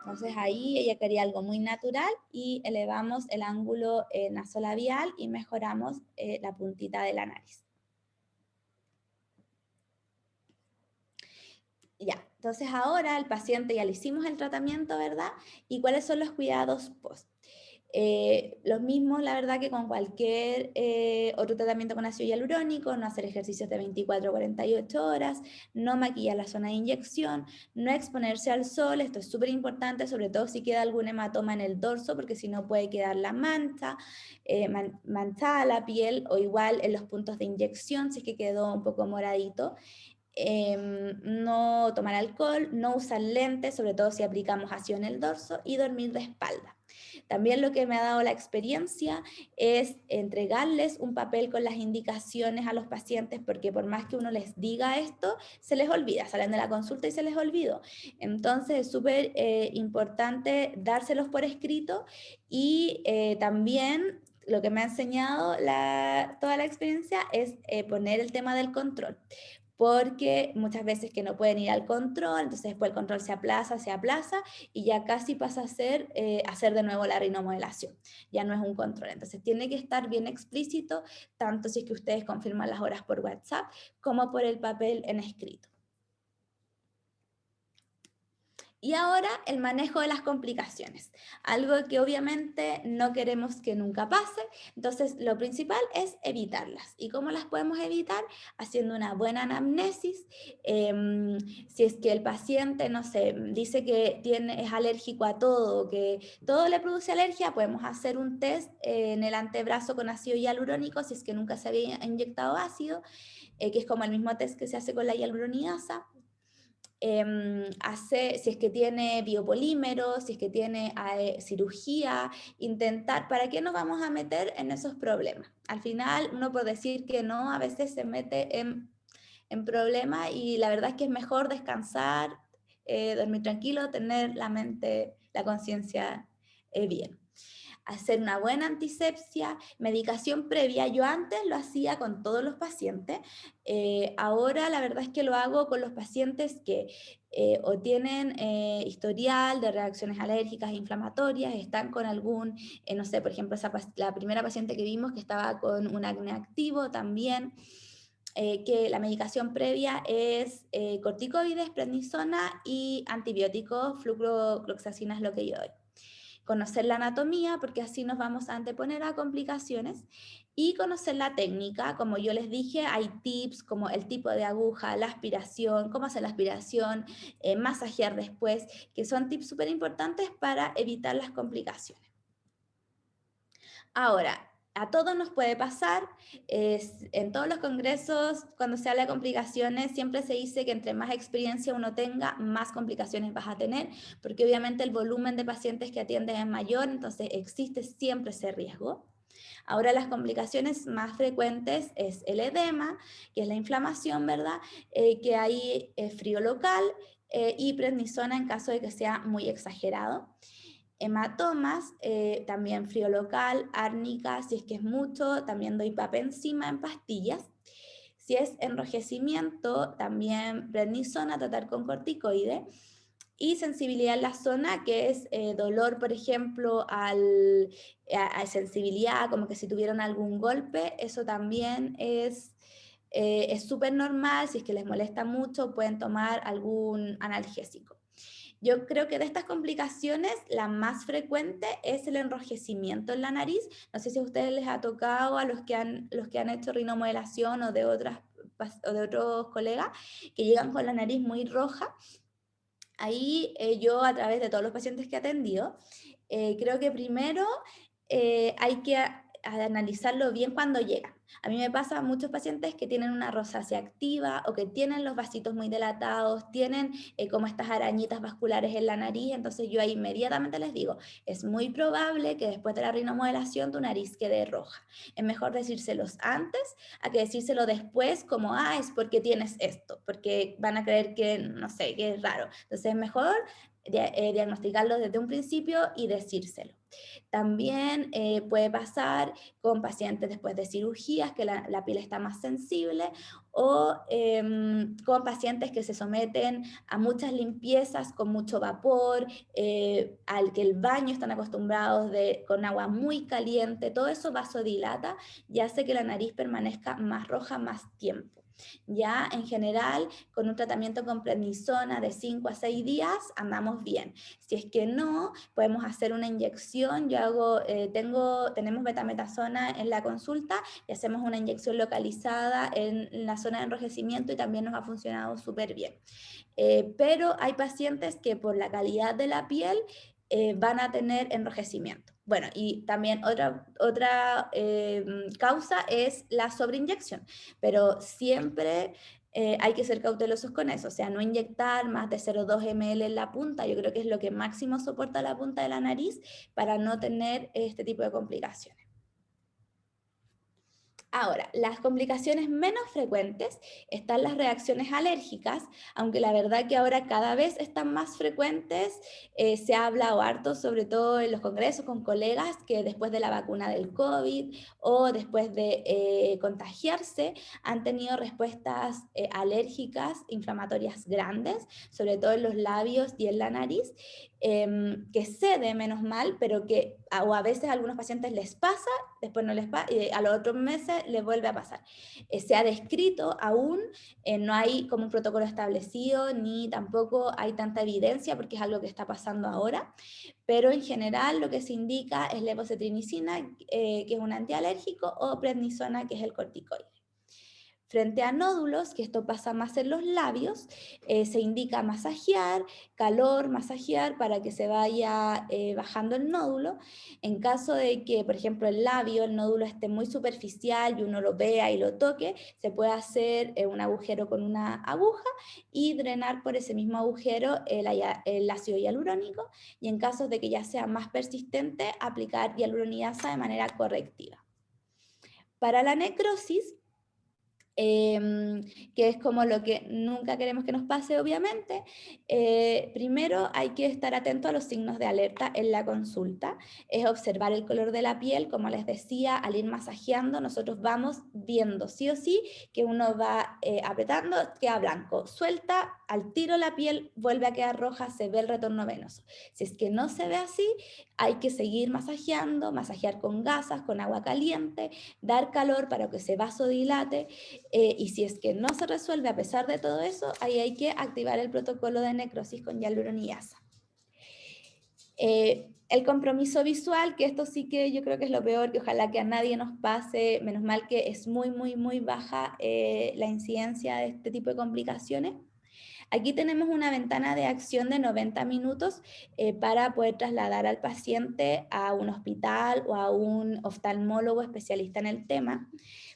Entonces ahí ella quería algo muy natural y elevamos el ángulo nasolabial y mejoramos la puntita de la nariz. Ya, entonces ahora el paciente ya le hicimos el tratamiento, ¿verdad? ¿Y cuáles son los cuidados post? Los mismos, la verdad, que con cualquier otro tratamiento con ácido hialurónico, no hacer ejercicios de 24 a 48 horas, no maquillar la zona de inyección, no exponerse al sol, esto es súper importante, sobre todo si queda algún hematoma en el dorso, porque si no puede quedar la mancha, manchada la piel, o igual en los puntos de inyección, si es que quedó un poco moradito. No tomar alcohol, no usar lentes, sobre todo si aplicamos ácido en el dorso, y dormir de espalda. También lo que me ha dado la experiencia es entregarles un papel con las indicaciones a los pacientes, porque por más que uno les diga esto, se les olvida, salen de la consulta y se les olvidó. Entonces es súper importante dárselos por escrito y también lo que me ha enseñado toda la experiencia es poner el tema del control, porque muchas veces que no pueden ir al control, entonces después el control se aplaza y ya casi pasa a ser hacer de nuevo la rinomodelación, ya no es un control. Entonces tiene que estar bien explícito, tanto si es que ustedes confirman las horas por WhatsApp como por el papel en escrito. Y ahora el manejo de las complicaciones, algo que obviamente no queremos que nunca pase, entonces lo principal es evitarlas. ¿Y cómo las podemos evitar? Haciendo una buena anamnesis. Si es que el paciente, no sé, dice que es alérgico a todo, que todo le produce alergia, podemos hacer un test en el antebrazo con ácido hialurónico, si es que nunca se había inyectado ácido, que es como el mismo test que se hace con la hialuronidasa. Si es que tiene biopolímeros, si es que tiene cirugía, intentar, ¿para qué nos vamos a meter en esos problemas? Al final, uno por decir que no, a veces se mete en problemas y la verdad es que es mejor descansar, dormir tranquilo, tener la mente, la conciencia bien. Hacer una buena antisepsia, medicación previa. Yo antes lo hacía con todos los pacientes, ahora la verdad es que lo hago con los pacientes que o tienen historial de reacciones alérgicas e inflamatorias, están con algún, no sé, por ejemplo, la primera paciente que vimos que estaba con un acné activo también. Que la medicación previa es corticoides, prednisona y antibióticos, flucloxacina es lo que yo doy. Conocer la anatomía, porque así nos vamos a anteponer a complicaciones, y conocer la técnica. Como yo les dije, hay tips como el tipo de aguja, la aspiración, cómo hacer la aspiración, masajear después, que son tips súper importantes para evitar las complicaciones. Ahora, a todos nos puede pasar, en todos los congresos, cuando se habla de complicaciones, siempre se dice que entre más experiencia uno tenga, más complicaciones vas a tener, porque obviamente el volumen de pacientes que atiendes es mayor, entonces existe siempre ese riesgo. Ahora las complicaciones más frecuentes es el edema, que es la inflamación, ¿verdad? Que hay frío local y prednisona en caso de que sea muy exagerado. Hematomas, también frío local, árnica, si es que es mucho, también doy papenzima en pastillas. Si es enrojecimiento, también prednisona, tratar con corticoide. Y sensibilidad en la zona, que es dolor, por ejemplo, a sensibilidad, como que si tuvieron algún golpe, eso también es súper normal. Si es que les molesta mucho, pueden tomar algún analgésico. Yo creo que de estas complicaciones, la más frecuente es el enrojecimiento en la nariz. No sé si a ustedes les ha tocado, a los que han hecho rinomodelación o de otros colegas, que llegan con la nariz muy roja. Ahí yo, a través de todos los pacientes que he atendido, creo que primero hay que analizarlo bien cuando llegan. A mí me pasa a muchos pacientes que tienen una rosácea activa o que tienen los vasitos muy dilatados, tienen como estas arañitas vasculares en la nariz, entonces yo ahí inmediatamente les digo, es muy probable que después de la rinomodelación tu nariz quede roja. Es mejor decírselos antes a que decírselo después como, es porque tienes esto, porque van a creer que, no sé, que es raro. Entonces es mejor diagnosticarlo desde un principio y decírselo. También puede pasar con pacientes después de cirugías que la piel está más sensible o con pacientes que se someten a muchas limpiezas con mucho vapor, al que el baño están acostumbrados con agua muy caliente, todo eso vasodilata y hace que la nariz permanezca más roja más tiempo. Ya en general, con un tratamiento con prednisona de 5 a 6 días, andamos bien. Si es que no, podemos hacer una inyección. Tenemos betametasona en la consulta y hacemos una inyección localizada en la zona de enrojecimiento y también nos ha funcionado súper bien. Pero hay pacientes que por la calidad de la piel van a tener enrojecimiento. Bueno, y también otra causa es la sobreinyección, pero siempre hay que ser cautelosos con eso, o sea, no inyectar más de 0,2 ml en la punta, yo creo que es lo que máximo soporta la punta de la nariz para no tener este tipo de complicaciones. Ahora, las complicaciones menos frecuentes están las reacciones alérgicas, aunque la verdad que ahora cada vez están más frecuentes. Se ha hablado harto, sobre todo en los congresos con colegas, que después de la vacuna del COVID o después de contagiarse han tenido respuestas alérgicas, inflamatorias grandes, sobre todo en los labios y en la nariz, que cede menos mal, pero que o a veces a algunos pacientes les pasa, después no les pasa, y a los otros meses les vuelve a pasar. Se ha descrito aún, no hay como un protocolo establecido, ni tampoco hay tanta evidencia, porque es algo que está pasando ahora, pero en general lo que se indica es levocetrigicina, que es un antialérgico, o prednisona, que es el corticoide. Frente a nódulos, que esto pasa más en los labios, se indica masajear, calor, masajear para que se vaya bajando el nódulo. En caso de que, por ejemplo, el labio, el nódulo esté muy superficial y uno lo vea y lo toque, se puede hacer un agujero con una aguja y drenar por ese mismo agujero el ácido hialurónico. Y en caso de que ya sea más persistente, aplicar hialuronidasa de manera correctiva. Para la necrosis, que es como lo que nunca queremos que nos pase, obviamente. Primero hay que estar atento a los signos de alerta en la consulta, es observar el color de la piel, como les decía, al ir masajeando nosotros vamos viendo sí o sí que uno va apretando, queda blanco, suelta, al tiro la piel vuelve a quedar roja, se ve el retorno venoso. Si es que no se ve así, hay que seguir masajeando, masajear con gasas, con agua caliente, dar calor para que se vasodilate. Y si es que no se resuelve a pesar de todo eso, ahí hay que activar el protocolo de necrosis con hialuronidasa. El compromiso visual, que esto sí que yo creo que es lo peor, que ojalá que a nadie nos pase, menos mal que es muy, muy, muy baja la incidencia de este tipo de complicaciones. Aquí tenemos una ventana de acción de 90 minutos para poder trasladar al paciente a un hospital o a un oftalmólogo especialista en el tema,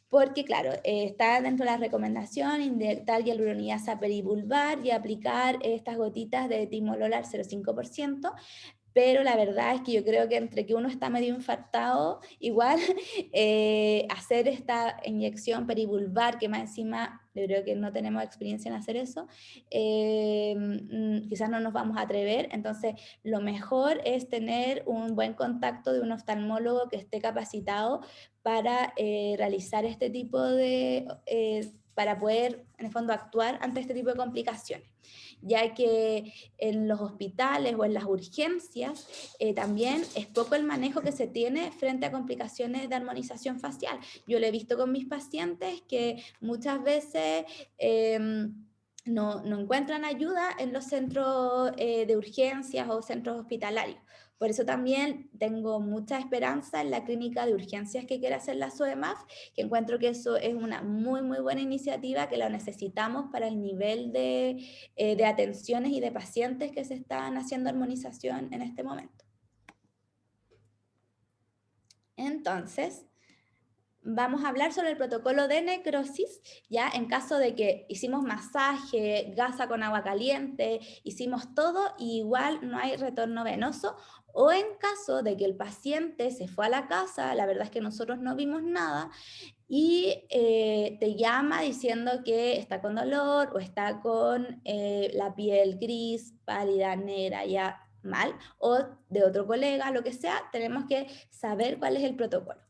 porque claro, está dentro de la recomendación inyectar hialuronidasa perivulvar y aplicar estas gotitas de timolol al 0,5%, pero la verdad es que yo creo que entre que uno está medio infartado, igual hacer esta inyección perivulvar, que más encima yo creo que no tenemos experiencia en hacer eso, quizás no nos vamos a atrever, entonces lo mejor es tener un buen contacto de un oftalmólogo que esté capacitado para realizar este tipo de, para poder en el fondo actuar ante este tipo de complicaciones, ya que en los hospitales o en las urgencias también es poco el manejo que se tiene frente a complicaciones de armonización facial. Yo lo he visto con mis pacientes que muchas veces no encuentran ayuda en los centros de urgencias o centros hospitalarios. Por eso también tengo mucha esperanza en la clínica de urgencias que quiere hacer la SOEMAF, que encuentro que eso es una muy, muy buena iniciativa, que la necesitamos para el nivel de atenciones y de pacientes que se están haciendo armonización en este momento. Entonces, vamos a hablar sobre el protocolo de necrosis, ya en caso de que hicimos masaje, gasa con agua caliente, hicimos todo y igual no hay retorno venoso, o en caso de que el paciente se fue a la casa, la verdad es que nosotros no vimos nada, y te llama diciendo que está con dolor o está con la piel gris, pálida, negra, ya mal, o de otro colega, lo que sea, tenemos que saber cuál es el protocolo.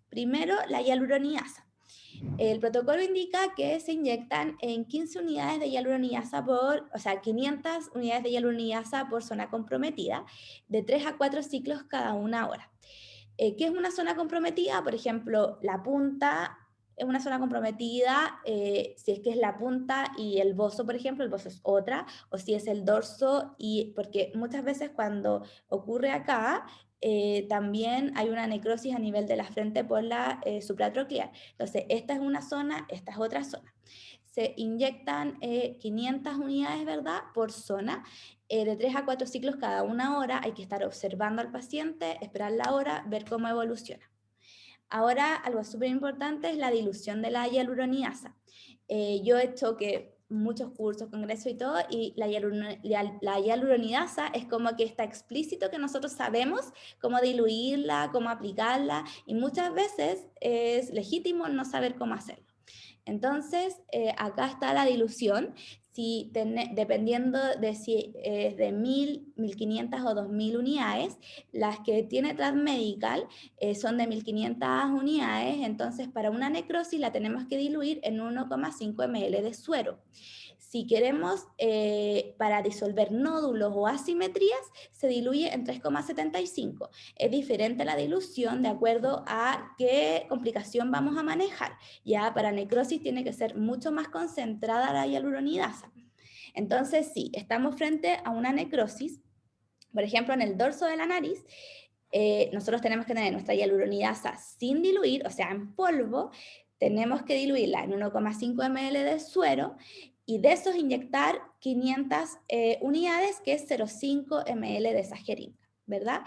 Primero, la hialuronidasa. El protocolo indica que se inyectan en 15 unidades de hialuronidasa o sea, 500 unidades de hialuronidasa por zona comprometida, de 3 a 4 ciclos cada una hora. ¿Qué es una zona comprometida? Por ejemplo, la punta es una zona comprometida si es que es la punta y el bozo, por ejemplo, el bozo es otra, o si es el dorso, porque muchas veces cuando ocurre acá, también hay una necrosis a nivel de la frente por la supratronclear. Entonces, esta es una zona, esta es otra zona. Se inyectan 500 unidades, ¿verdad?, por zona, de 3 a 4 ciclos cada una hora. Hay que estar observando al paciente, esperar la hora, ver cómo evoluciona. Ahora, algo súper importante es la dilución de la hialuronidasa. Yo he hecho muchos cursos, congresos y todo, y la hialuronidasa es como que está explícito que nosotros sabemos cómo diluirla, cómo aplicarla, y muchas veces es legítimo no saber cómo hacerlo. Entonces, acá está la dilución, dependiendo de si es de 1000, 1500 o 2000 unidades. Las que tiene Transmedical son de 1500 unidades, entonces para una necrosis la tenemos que diluir en 1,5 ml de suero. Si queremos, para disolver nódulos o asimetrías, se diluye en 3,75. Es diferente la dilución de acuerdo a qué complicación vamos a manejar. Ya para necrosis tiene que ser mucho más concentrada la hialuronidasa. Entonces, sí, estamos frente a una necrosis, por ejemplo, en el dorso de la nariz, nosotros tenemos que tener nuestra hialuronidasa sin diluir, o sea, en polvo, tenemos que diluirla en 1,5 ml de suero y de esos inyectar 500 unidades, que es 0,5 ml de esa jeringa, ¿verdad?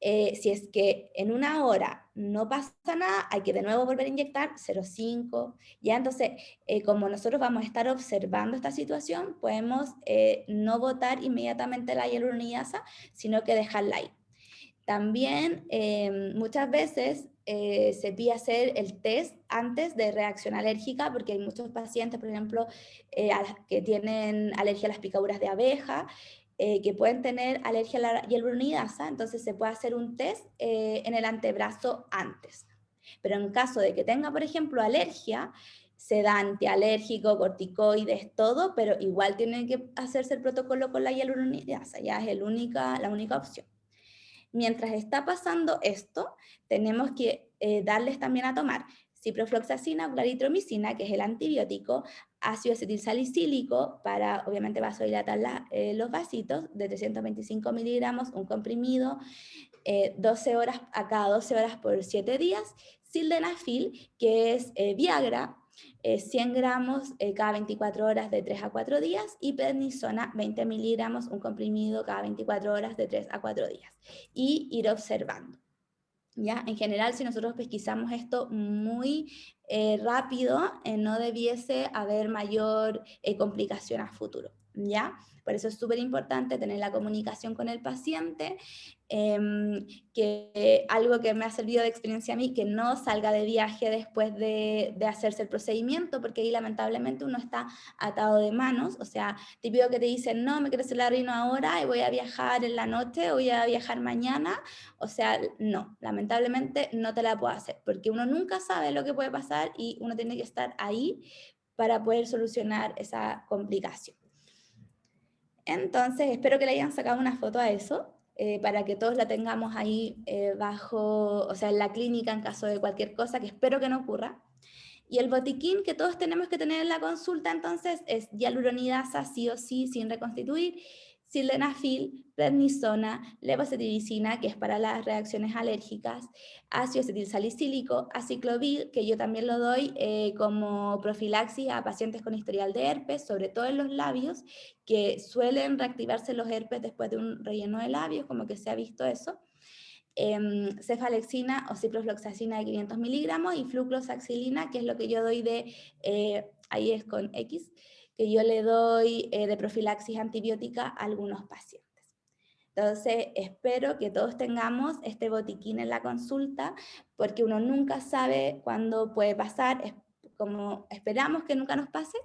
Si es que en una hora no pasa nada, hay que de nuevo volver a inyectar 0,5. Ya entonces, como nosotros vamos a estar observando esta situación, podemos no botar inmediatamente la hialuronidasa, sino que dejarla ahí. También muchas veces se pide hacer el test antes de reacción alérgica, porque hay muchos pacientes, por ejemplo, que tienen alergia a las picaduras de abeja, que pueden tener alergia a la hialuronidasa, entonces se puede hacer un test en el antebrazo antes. Pero en caso de que tenga, por ejemplo, alergia, se da antialérgico, corticoides, todo, pero igual tiene que hacerse el protocolo con la hialuronidasa, ya es la única opción. Mientras está pasando esto, tenemos que darles también a tomar ciprofloxacina o claritromicina, que es el antibiótico, ácido acetilsalicílico para, obviamente, vasodilatar los vasitos, de 325 miligramos, un comprimido, 12 horas, a cada 12 horas por 7 días, sildenafil, que es Viagra, 100 gramos cada 24 horas de 3 a 4 días, y prednisona 20 miligramos, un comprimido cada 24 horas de 3 a 4 días. Y ir observando. ¿Ya? En general, si nosotros pesquisamos esto muy rápido, no debiese haber mayor complicación a futuro. ¿Ya? Por eso es súper importante tener la comunicación con el paciente, que algo que me ha servido de experiencia a mí, que no salga de viaje después de hacerse el procedimiento, porque ahí lamentablemente uno está atado de manos. O sea, típico que te dicen, no, me quiero hacer la rino ahora y voy a viajar en la noche, voy a viajar mañana. O sea, no, lamentablemente no te la puedo hacer, porque uno nunca sabe lo que puede pasar y uno tiene que estar ahí para poder solucionar esa complicación. Entonces, espero que le hayan sacado una foto a eso, para que todos la tengamos ahí bajo, o sea, en la clínica en caso de cualquier cosa, que espero que no ocurra. Y el botiquín que todos tenemos que tener en la consulta, entonces, es hialuronidasa, sí o sí, sin reconstituir, sildenafil, prednisona, levocetiricina, que es para las reacciones alérgicas, ácido acetilsalicílico, aciclovir, que yo también lo doy como profilaxis a pacientes con historial de herpes, sobre todo en los labios, que suelen reactivarse los herpes después de un relleno de labios, como que se ha visto eso. Cefalexina o ciprofloxacina de 500 miligramos y flucloxacilina, que es lo que yo doy ahí es con X, que yo le doy de profilaxis antibiótica a algunos pacientes. Entonces, espero que todos tengamos este botiquín en la consulta, porque uno nunca sabe cuándo puede pasar, como esperamos que nunca nos pase,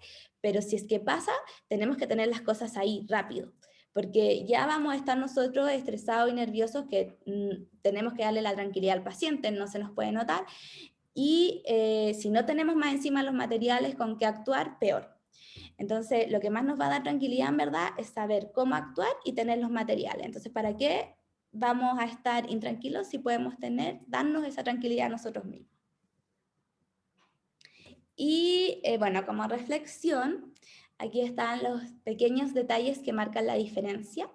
pero si es que pasa, tenemos que tener las cosas ahí rápido, porque ya vamos a estar nosotros estresados y nerviosos, que tenemos que darle la tranquilidad al paciente, no se nos puede notar, y si no tenemos más encima los materiales con que actuar, peor. Entonces, lo que más nos va a dar tranquilidad, en verdad, es saber cómo actuar y tener los materiales. Entonces, ¿para qué vamos a estar intranquilos si podemos darnos esa tranquilidad a nosotros mismos? Y bueno, como reflexión, aquí están los pequeños detalles que marcan la diferencia,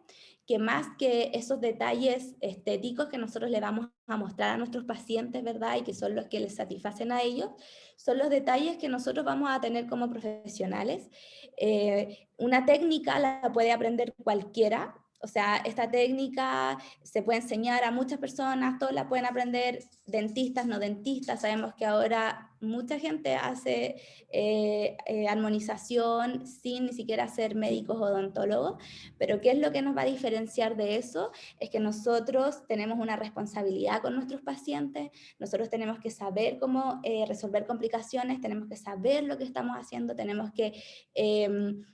que más que esos detalles estéticos que nosotros le vamos a mostrar a nuestros pacientes, ¿verdad? Y que son los que les satisfacen a ellos, son los detalles que nosotros vamos a tener como profesionales. Una técnica la puede aprender cualquiera. O sea, esta técnica se puede enseñar a muchas personas, todos la pueden aprender, dentistas, no dentistas. Sabemos que ahora mucha gente hace armonización sin ni siquiera ser médicos o odontólogos, pero ¿qué es lo que nos va a diferenciar de eso? Es que nosotros tenemos una responsabilidad con nuestros pacientes, nosotros tenemos que saber cómo resolver complicaciones, tenemos que saber lo que estamos haciendo, tenemos que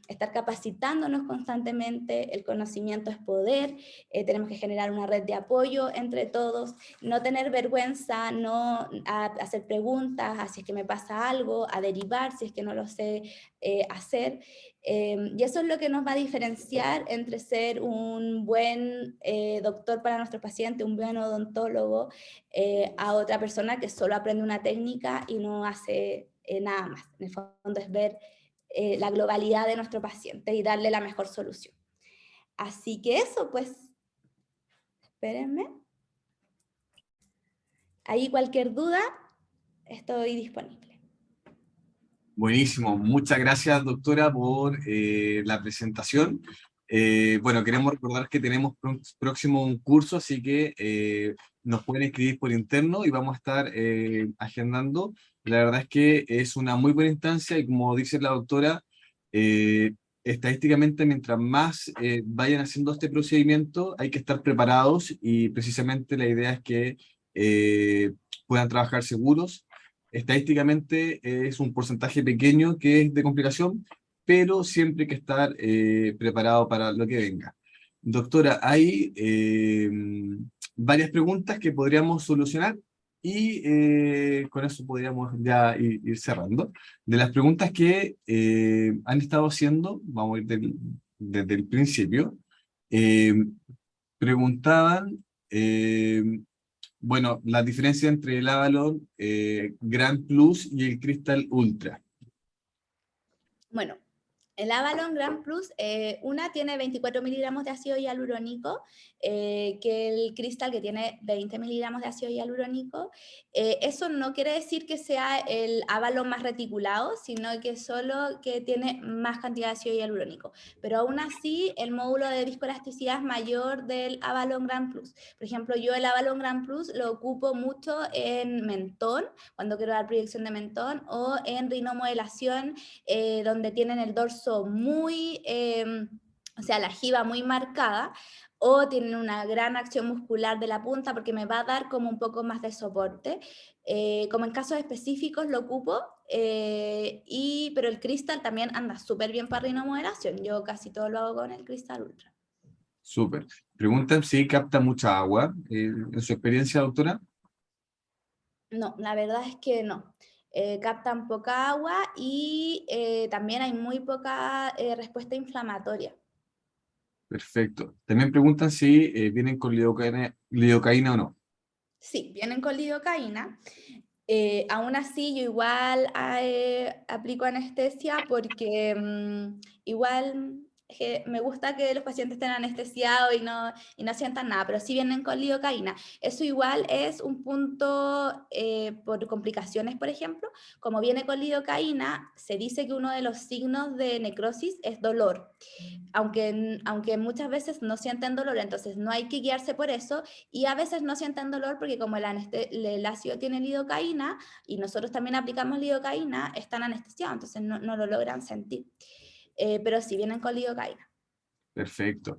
estar capacitándonos constantemente, el conocimiento es poder, tenemos que generar una red de apoyo entre todos, no tener vergüenza, no hacer preguntas, si es que me pasa algo, a derivar si es que no lo sé hacer. Y eso es lo que nos va a diferenciar entre ser un buen doctor para nuestro paciente, un buen odontólogo, a otra persona que solo aprende una técnica y no hace nada más. En el fondo es ver la globalidad de nuestro paciente y darle la mejor solución. Así que eso, pues, espérenme. Ahí cualquier duda, estoy disponible. Buenísimo, muchas gracias doctora por la presentación. Bueno, queremos recordar que tenemos próximo un curso, así que nos pueden escribir por interno y vamos a estar agendando. La verdad es que es una muy buena instancia y como dice la doctora, eh, estadísticamente mientras más vayan haciendo este procedimiento hay que estar preparados y precisamente la idea es que puedan trabajar seguros. Estadísticamente es un porcentaje pequeño que es de complicación, pero siempre hay que estar preparado para lo que venga. Doctora, hay varias preguntas que podríamos solucionar y con eso podríamos ya ir cerrando. De las preguntas que han estado haciendo, vamos a ir desde el principio, eh, preguntaban... bueno, la diferencia entre el Avalon Grand Plus y el Crystal Ultra. Bueno, el Avalon Grand Plus, una tiene 24 miligramos de ácido hialurónico, que el cristal, que tiene 20 miligramos de ácido hialurónico. Eso no quiere decir que sea el Avalon más reticulado, sino que solo que tiene más cantidad de ácido hialurónico. Pero aún así, el módulo de viscoelasticidad es mayor del Avalon Grand Plus. Por ejemplo, yo el Avalon Grand Plus lo ocupo mucho en mentón, cuando quiero dar proyección de mentón, o en rinomodelación, donde tienen el dorso muy, o sea, la jiba muy marcada, o tienen una gran acción muscular de la punta, porque me va a dar como un poco más de soporte. Como en casos específicos lo ocupo, pero el Crystal también anda súper bien para rinomodelación. Yo casi todo lo hago con el Crystal Ultra. Súper. Preguntan si capta mucha agua. En su experiencia, doctora. No, la verdad es que no. Captan poca agua y también hay muy poca respuesta inflamatoria. Perfecto. También preguntan si vienen con lidocaína o no. Sí, vienen con lidocaína. Aún así, yo igual aplico anestesia porque igual me gusta que los pacientes estén anestesiados y no sientan nada, pero sí vienen con lidocaína. Eso igual es un punto por complicaciones, por ejemplo. Como viene con lidocaína, se dice que uno de los signos de necrosis es dolor, aunque muchas veces no sienten dolor, entonces no hay que guiarse por eso, y a veces no sienten dolor porque como el ácido tiene lidocaína y nosotros también aplicamos lidocaína, están anestesiados, entonces no lo logran sentir. Pero sí vienen con lidocaína. Perfecto.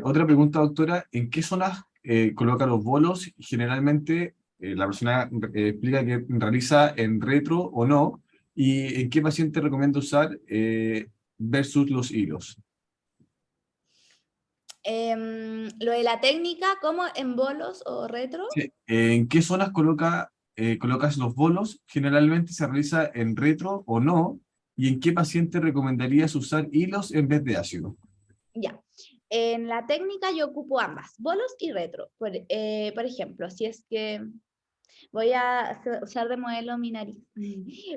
Otra pregunta, doctora. ¿En qué zonas coloca los bolos? Generalmente la persona explica que realiza en retro o no. ¿Y en qué paciente recomienda usar versus los hilos? Lo de la técnica, como en bolos o retro, Sí. ¿En qué zonas colocas los bolos? Generalmente se realiza en retro o no. ¿Y en qué paciente recomendarías usar hilos en vez de ácido? ya. En la técnica yo ocupo ambas, bolos y retro. Por ejemplo, si es que voy a usar de modelo mi nariz.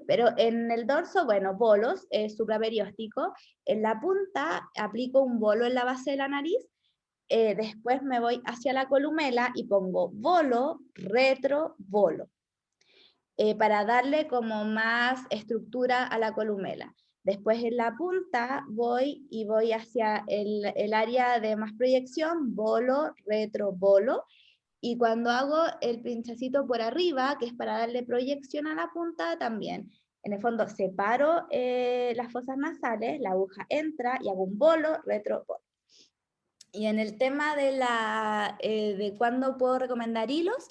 Pero en el dorso, bueno, bolos, supraperióstico. En la punta aplico un bolo en la base de la nariz. Después me voy hacia la columela y pongo bolo, retro, bolo, para darle como más estructura a la columela. Después en la punta voy hacia el área de más proyección, bolo, retro, bolo, y cuando hago el pinchacito por arriba, que es para darle proyección a la punta, también. En el fondo separo las fosas nasales, la aguja entra y hago un bolo, retro, bolo. Y en el tema de cuándo puedo recomendar hilos,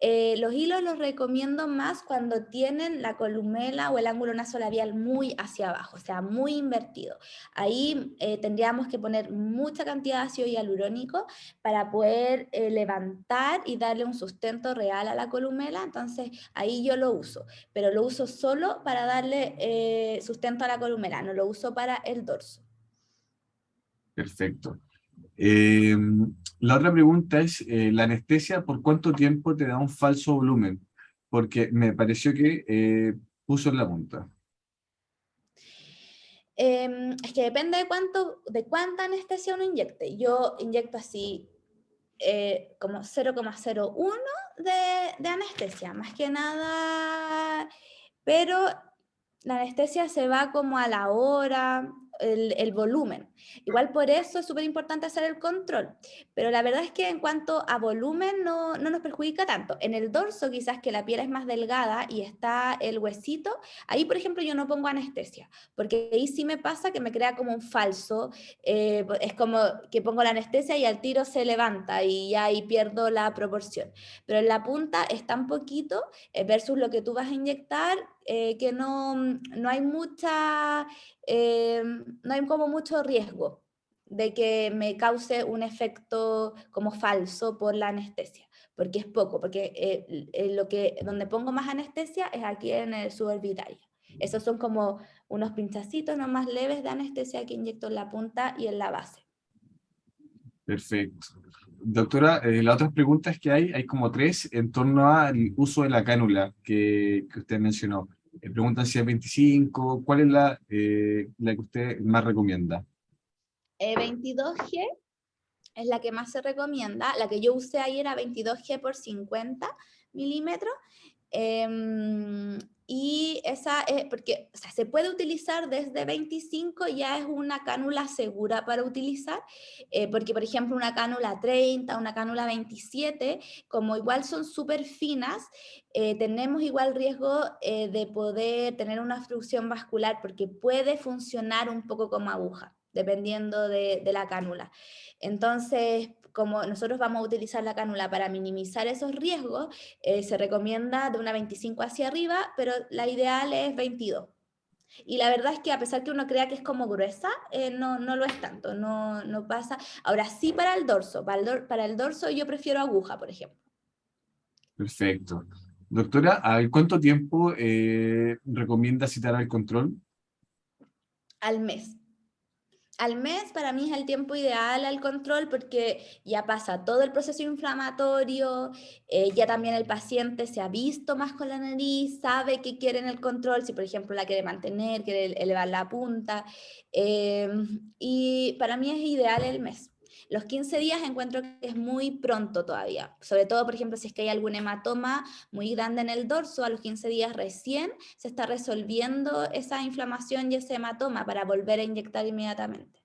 los hilos los recomiendo más cuando tienen la columela o el ángulo nasolabial muy hacia abajo, o sea, muy invertido. Ahí tendríamos que poner mucha cantidad de ácido hialurónico para poder levantar y darle un sustento real a la columela. Entonces ahí yo lo uso, pero lo uso solo para darle sustento a la columela, no lo uso para el dorso. Perfecto. Eh, la otra pregunta es, ¿la anestesia por cuánto tiempo te da un falso volumen? Porque me pareció que puso en la punta. Es que depende de cuánta anestesia uno inyecte. Yo inyecto así como 0,01 de anestesia, más que nada, pero la anestesia se va como a la hora, el volumen. Igual por eso es súper importante hacer el control, pero la verdad es que en cuanto a volumen no nos perjudica tanto. En el dorso quizás que la piel es más delgada y está el huesito, ahí por ejemplo yo no pongo anestesia, porque ahí sí me pasa que me crea como un falso, es como que pongo la anestesia y al tiro se levanta y ya ahí pierdo la proporción. Pero en la punta es tan poquito versus lo que tú vas a inyectar, que no hay no hay como mucho riesgo de que me cause un efecto como falso por la anestesia, porque es poco, porque donde pongo más anestesia es aquí en el suborbitario. Esos son como unos pinchacitos no más leves de anestesia que inyecto en la punta y en la base. Perfecto. Doctora, las otras preguntas que hay como tres en torno al uso de la cánula que usted mencionó. Preguntan si es 25, ¿cuál es la que usted más recomienda? 22G es la que más se recomienda. La que yo usé ahí era 22G por 50 milímetros. Y esa es porque, o sea, se puede utilizar desde 25, ya es una cánula segura para utilizar, porque por ejemplo una cánula 30, una cánula 27, como igual son súper finas, tenemos igual riesgo de poder tener una obstrucción vascular, porque puede funcionar un poco como aguja, dependiendo de la cánula. Entonces, como nosotros vamos a utilizar la cánula para minimizar esos riesgos, se recomienda de una 25 hacia arriba, pero la ideal es 22. Y la verdad es que a pesar que uno crea que es como gruesa, no lo es tanto, no pasa. Ahora sí para el dorso, para el dorso yo prefiero aguja, por ejemplo, Perfecto. Doctora, ¿a cuánto tiempo recomienda citar al control? al mes. Al mes para mí es el tiempo ideal al control porque ya pasa todo el proceso inflamatorio, ya también el paciente se ha visto más con la nariz, sabe que quiere en el control, si por ejemplo la quiere mantener, quiere elevar la punta, eh, y para mí es ideal el mes. Los 15 días encuentro que es muy pronto todavía, sobre todo por ejemplo si es que hay algún hematoma muy grande en el dorso, a los 15 días recién se está resolviendo esa inflamación y ese hematoma para volver a inyectar inmediatamente.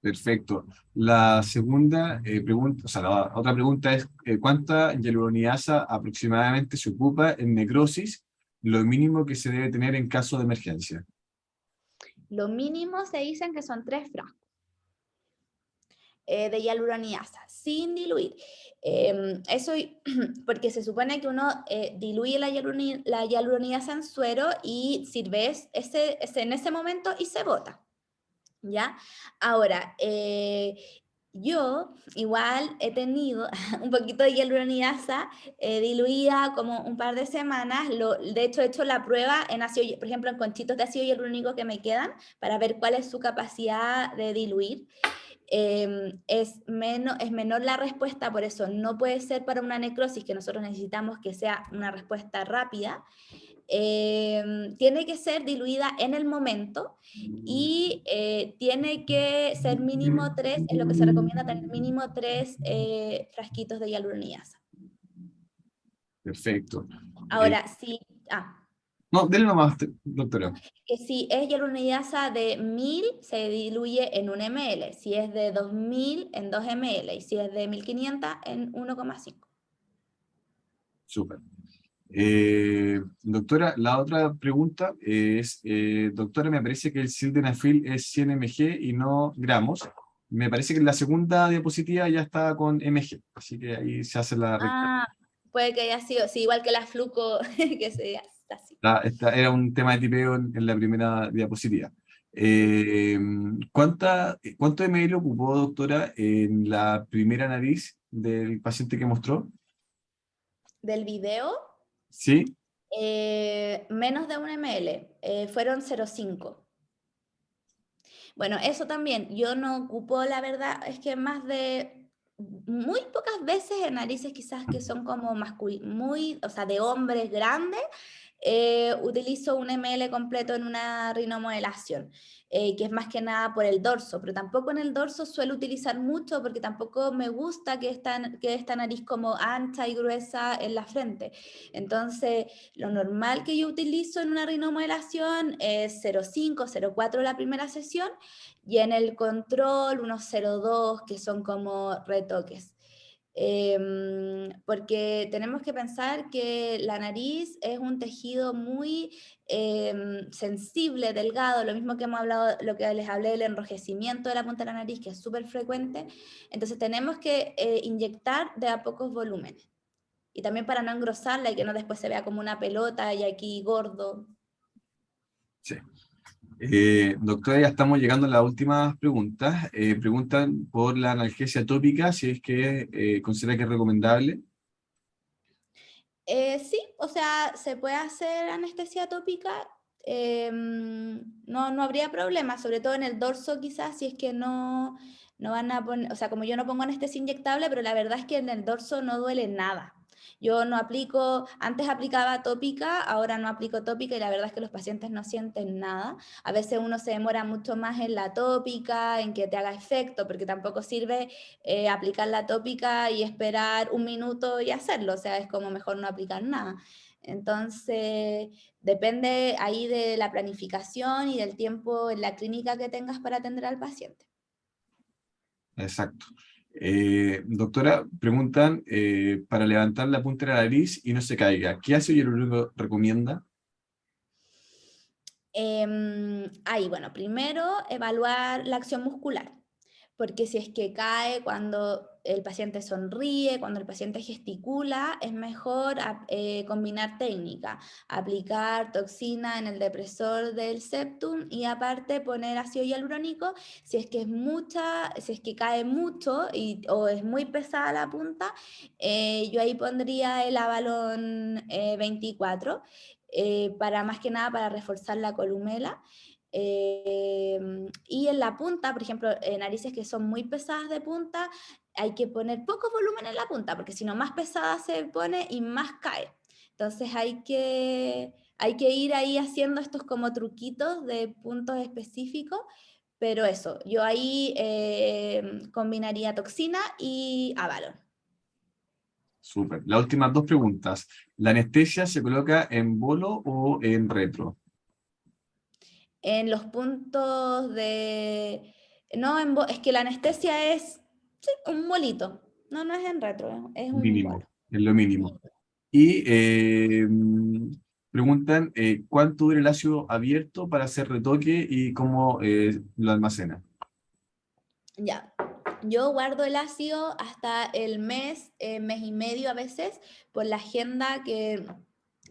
Perfecto. La segunda pregunta, o sea, la otra pregunta es, ¿cuánta hialuronidasa aproximadamente se ocupa en necrosis? Lo mínimo que se debe tener en caso de emergencia. Lo mínimo se dicen que son 3 frascos de hialuronidasa, sin diluir. Eso porque se supone que uno diluye la hialuronidasa en suero y sirve en ese momento y se bota. ¿Ya? Ahora, yo igual he tenido un poquito de hialuronidasa diluida como un par de semanas. De hecho, he hecho la prueba en ácido, por ejemplo, en conchitos de ácido hialurónico que me quedan para ver cuál es su capacidad de diluir. Es menor la respuesta, por eso no puede ser para una necrosis que nosotros necesitamos que sea una respuesta rápida. Tiene que ser diluida en el momento y tiene que ser mínimo 3, es lo que se recomienda tener mínimo 3 frasquitos de hialuronidasa. Perfecto. Eh, Ahora, sí, no, denle nomás, doctora. que si es hialuronidasa de 1000, se diluye en 1 ml, si es de 2000 en 2 ml y si es de 1500 en 1,5. Súper. Doctora, la otra pregunta es, doctora, me parece que el sildenafil es 100 mg y no gramos. Me parece que en la segunda diapositiva ya está con mg, así que ahí se hace la recta. Ah, puede que haya sido, sí, igual que la fluco, que sea así. Era un tema de tipeo en la primera diapositiva. Sí. ¿Cuánto ml ocupó, doctora, en la primera nariz del paciente que mostró? Del video, Sí, menos de 1 ml, fueron 0,5. Bueno, eso también, yo no ocupo, la verdad, es que más de, muy pocas veces en narices quizás que son como muy, o sea, de hombres grandes, utilizo 1 ml completo en una rinomodelación, que es más que nada por el dorso, pero tampoco en el dorso suelo utilizar mucho porque tampoco me gusta que esta nariz como ancha y gruesa en la frente. Entonces, lo normal que yo utilizo en una rinomodelación es 0,5, 0,4 la primera sesión y en el control unos 0,2 que son como retoques. Porque tenemos que pensar que la nariz es un tejido muy sensible, delgado, lo mismo que hemos hablado, lo que les hablé del enrojecimiento de la punta de la nariz, que es súper frecuente. Entonces tenemos que inyectar de a pocos volúmenes. Y también para no engrosarla y que no después se vea como una pelota y aquí gordo. sí. Doctora, ya estamos llegando a las últimas preguntas. Preguntan por la analgesia tópica, si es que considera que es recomendable. Sí, o sea, se puede hacer anestesia tópica, no habría problema, sobre todo en el dorso quizás, si es que no van a poner, o sea, como yo no pongo anestesia inyectable, pero la verdad es que en el dorso no duele nada. Yo no aplico, antes aplicaba tópica, ahora no aplico tópica y la verdad es que los pacientes no sienten nada. A veces uno se demora mucho más en la tópica, en que te haga efecto, porque tampoco sirve aplicar la tópica y esperar un minuto y hacerlo, o sea, es como mejor no aplicar nada. Entonces, depende ahí de la planificación y del tiempo en la clínica que tengas para atender al paciente. Exacto. Doctora, preguntan, para levantar la punta de la nariz y no se caiga, ¿qué ácido hialurónico recomienda? Ahí, bueno, primero evaluar la acción muscular, porque si es que cae cuando el paciente sonríe, cuando el paciente gesticula, es mejor combinar técnica, aplicar toxina en el depresor del septum y aparte poner ácido hialurónico si es que es mucha, si es que cae mucho o es muy pesada la punta, yo ahí pondría el Avalon 24 para más que nada para reforzar la columela. Y en la punta, por ejemplo, narices que son muy pesadas de punta, hay que poner poco volumen en la punta, porque si no más pesada se pone y más cae. Entonces hay que ir ahí haciendo estos como truquitos de puntos específicos, pero eso, yo ahí combinaría toxina y Avalon. Súper. Las últimas dos preguntas. ¿La anestesia se coloca en bolo o en retro? En los puntos de... No, es que la anestesia es sí, un bolito. No, no es en retro, es un Mínimo, bolo. es lo mínimo. Y preguntan, ¿cuánto dura el ácido abierto para hacer retoque y cómo lo almacena? Ya. Yo guardo el ácido hasta el mes, mes y medio a veces, por la agenda que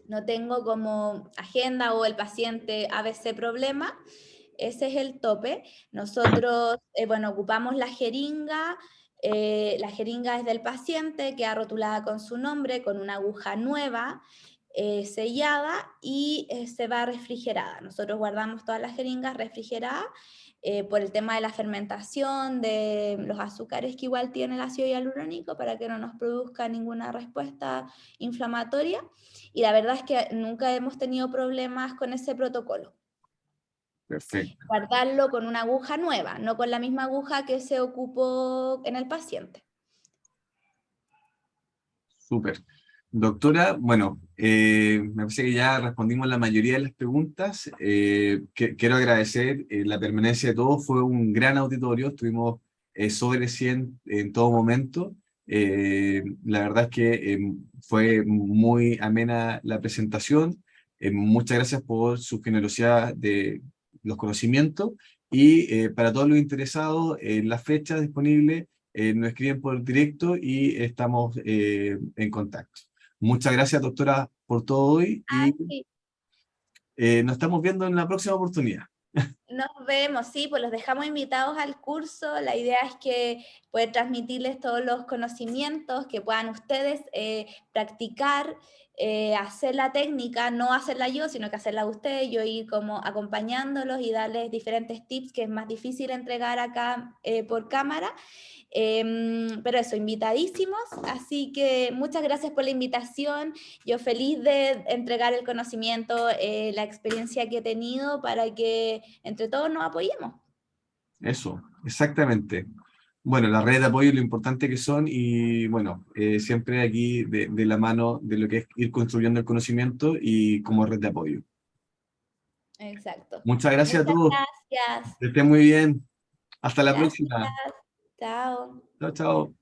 no tengo como agenda o el paciente ABC problema. Ese es el tope. Nosotros, bueno, ocupamos la jeringa es del paciente, queda rotulada con su nombre, con una aguja nueva, sellada y se va refrigerada. Nosotros guardamos todas las jeringas refrigeradas por el tema de la fermentación, de los azúcares que igual tiene el ácido hialurónico para que no nos produzca ninguna respuesta inflamatoria. Y la verdad es que nunca hemos tenido problemas con ese protocolo. Perfecto, Guardarlo con una aguja nueva, no con la misma aguja que se ocupó en el paciente. súper. Doctora, bueno, me parece que ya respondimos la mayoría de las preguntas. Quiero agradecer la permanencia de todos. Fue un gran auditorio, estuvimos sobre 100 en todo momento. La verdad es que fue muy amena la presentación. Muchas gracias por su generosidad de los conocimientos. Y para todos los interesados, las fechas disponibles nos escriben por directo y estamos en contacto. Muchas gracias, doctora, por todo hoy y Sí. nos estamos viendo en la próxima oportunidad. Nos vemos, sí, pues los dejamos invitados al curso. La idea es que poder transmitirles todos los conocimientos, que puedan ustedes practicar, hacer la técnica, no hacerla yo, sino que hacerla ustedes, yo ir como acompañándolos y darles diferentes tips que es más difícil entregar acá por cámara. Pero eso, invitadísimos, así que muchas gracias por la invitación. Yo feliz de entregar el conocimiento, la experiencia que he tenido para que entre todos nos apoyemos. Eso, exactamente. Bueno, las redes de apoyo, lo importante que son y bueno, siempre aquí de la mano de lo que es ir construyendo el conocimiento y como red de apoyo. Exacto. Muchas gracias a Muchas todos. gracias. Que estén muy bien. Hasta la Gracias. próxima. Chao. Chao, chao.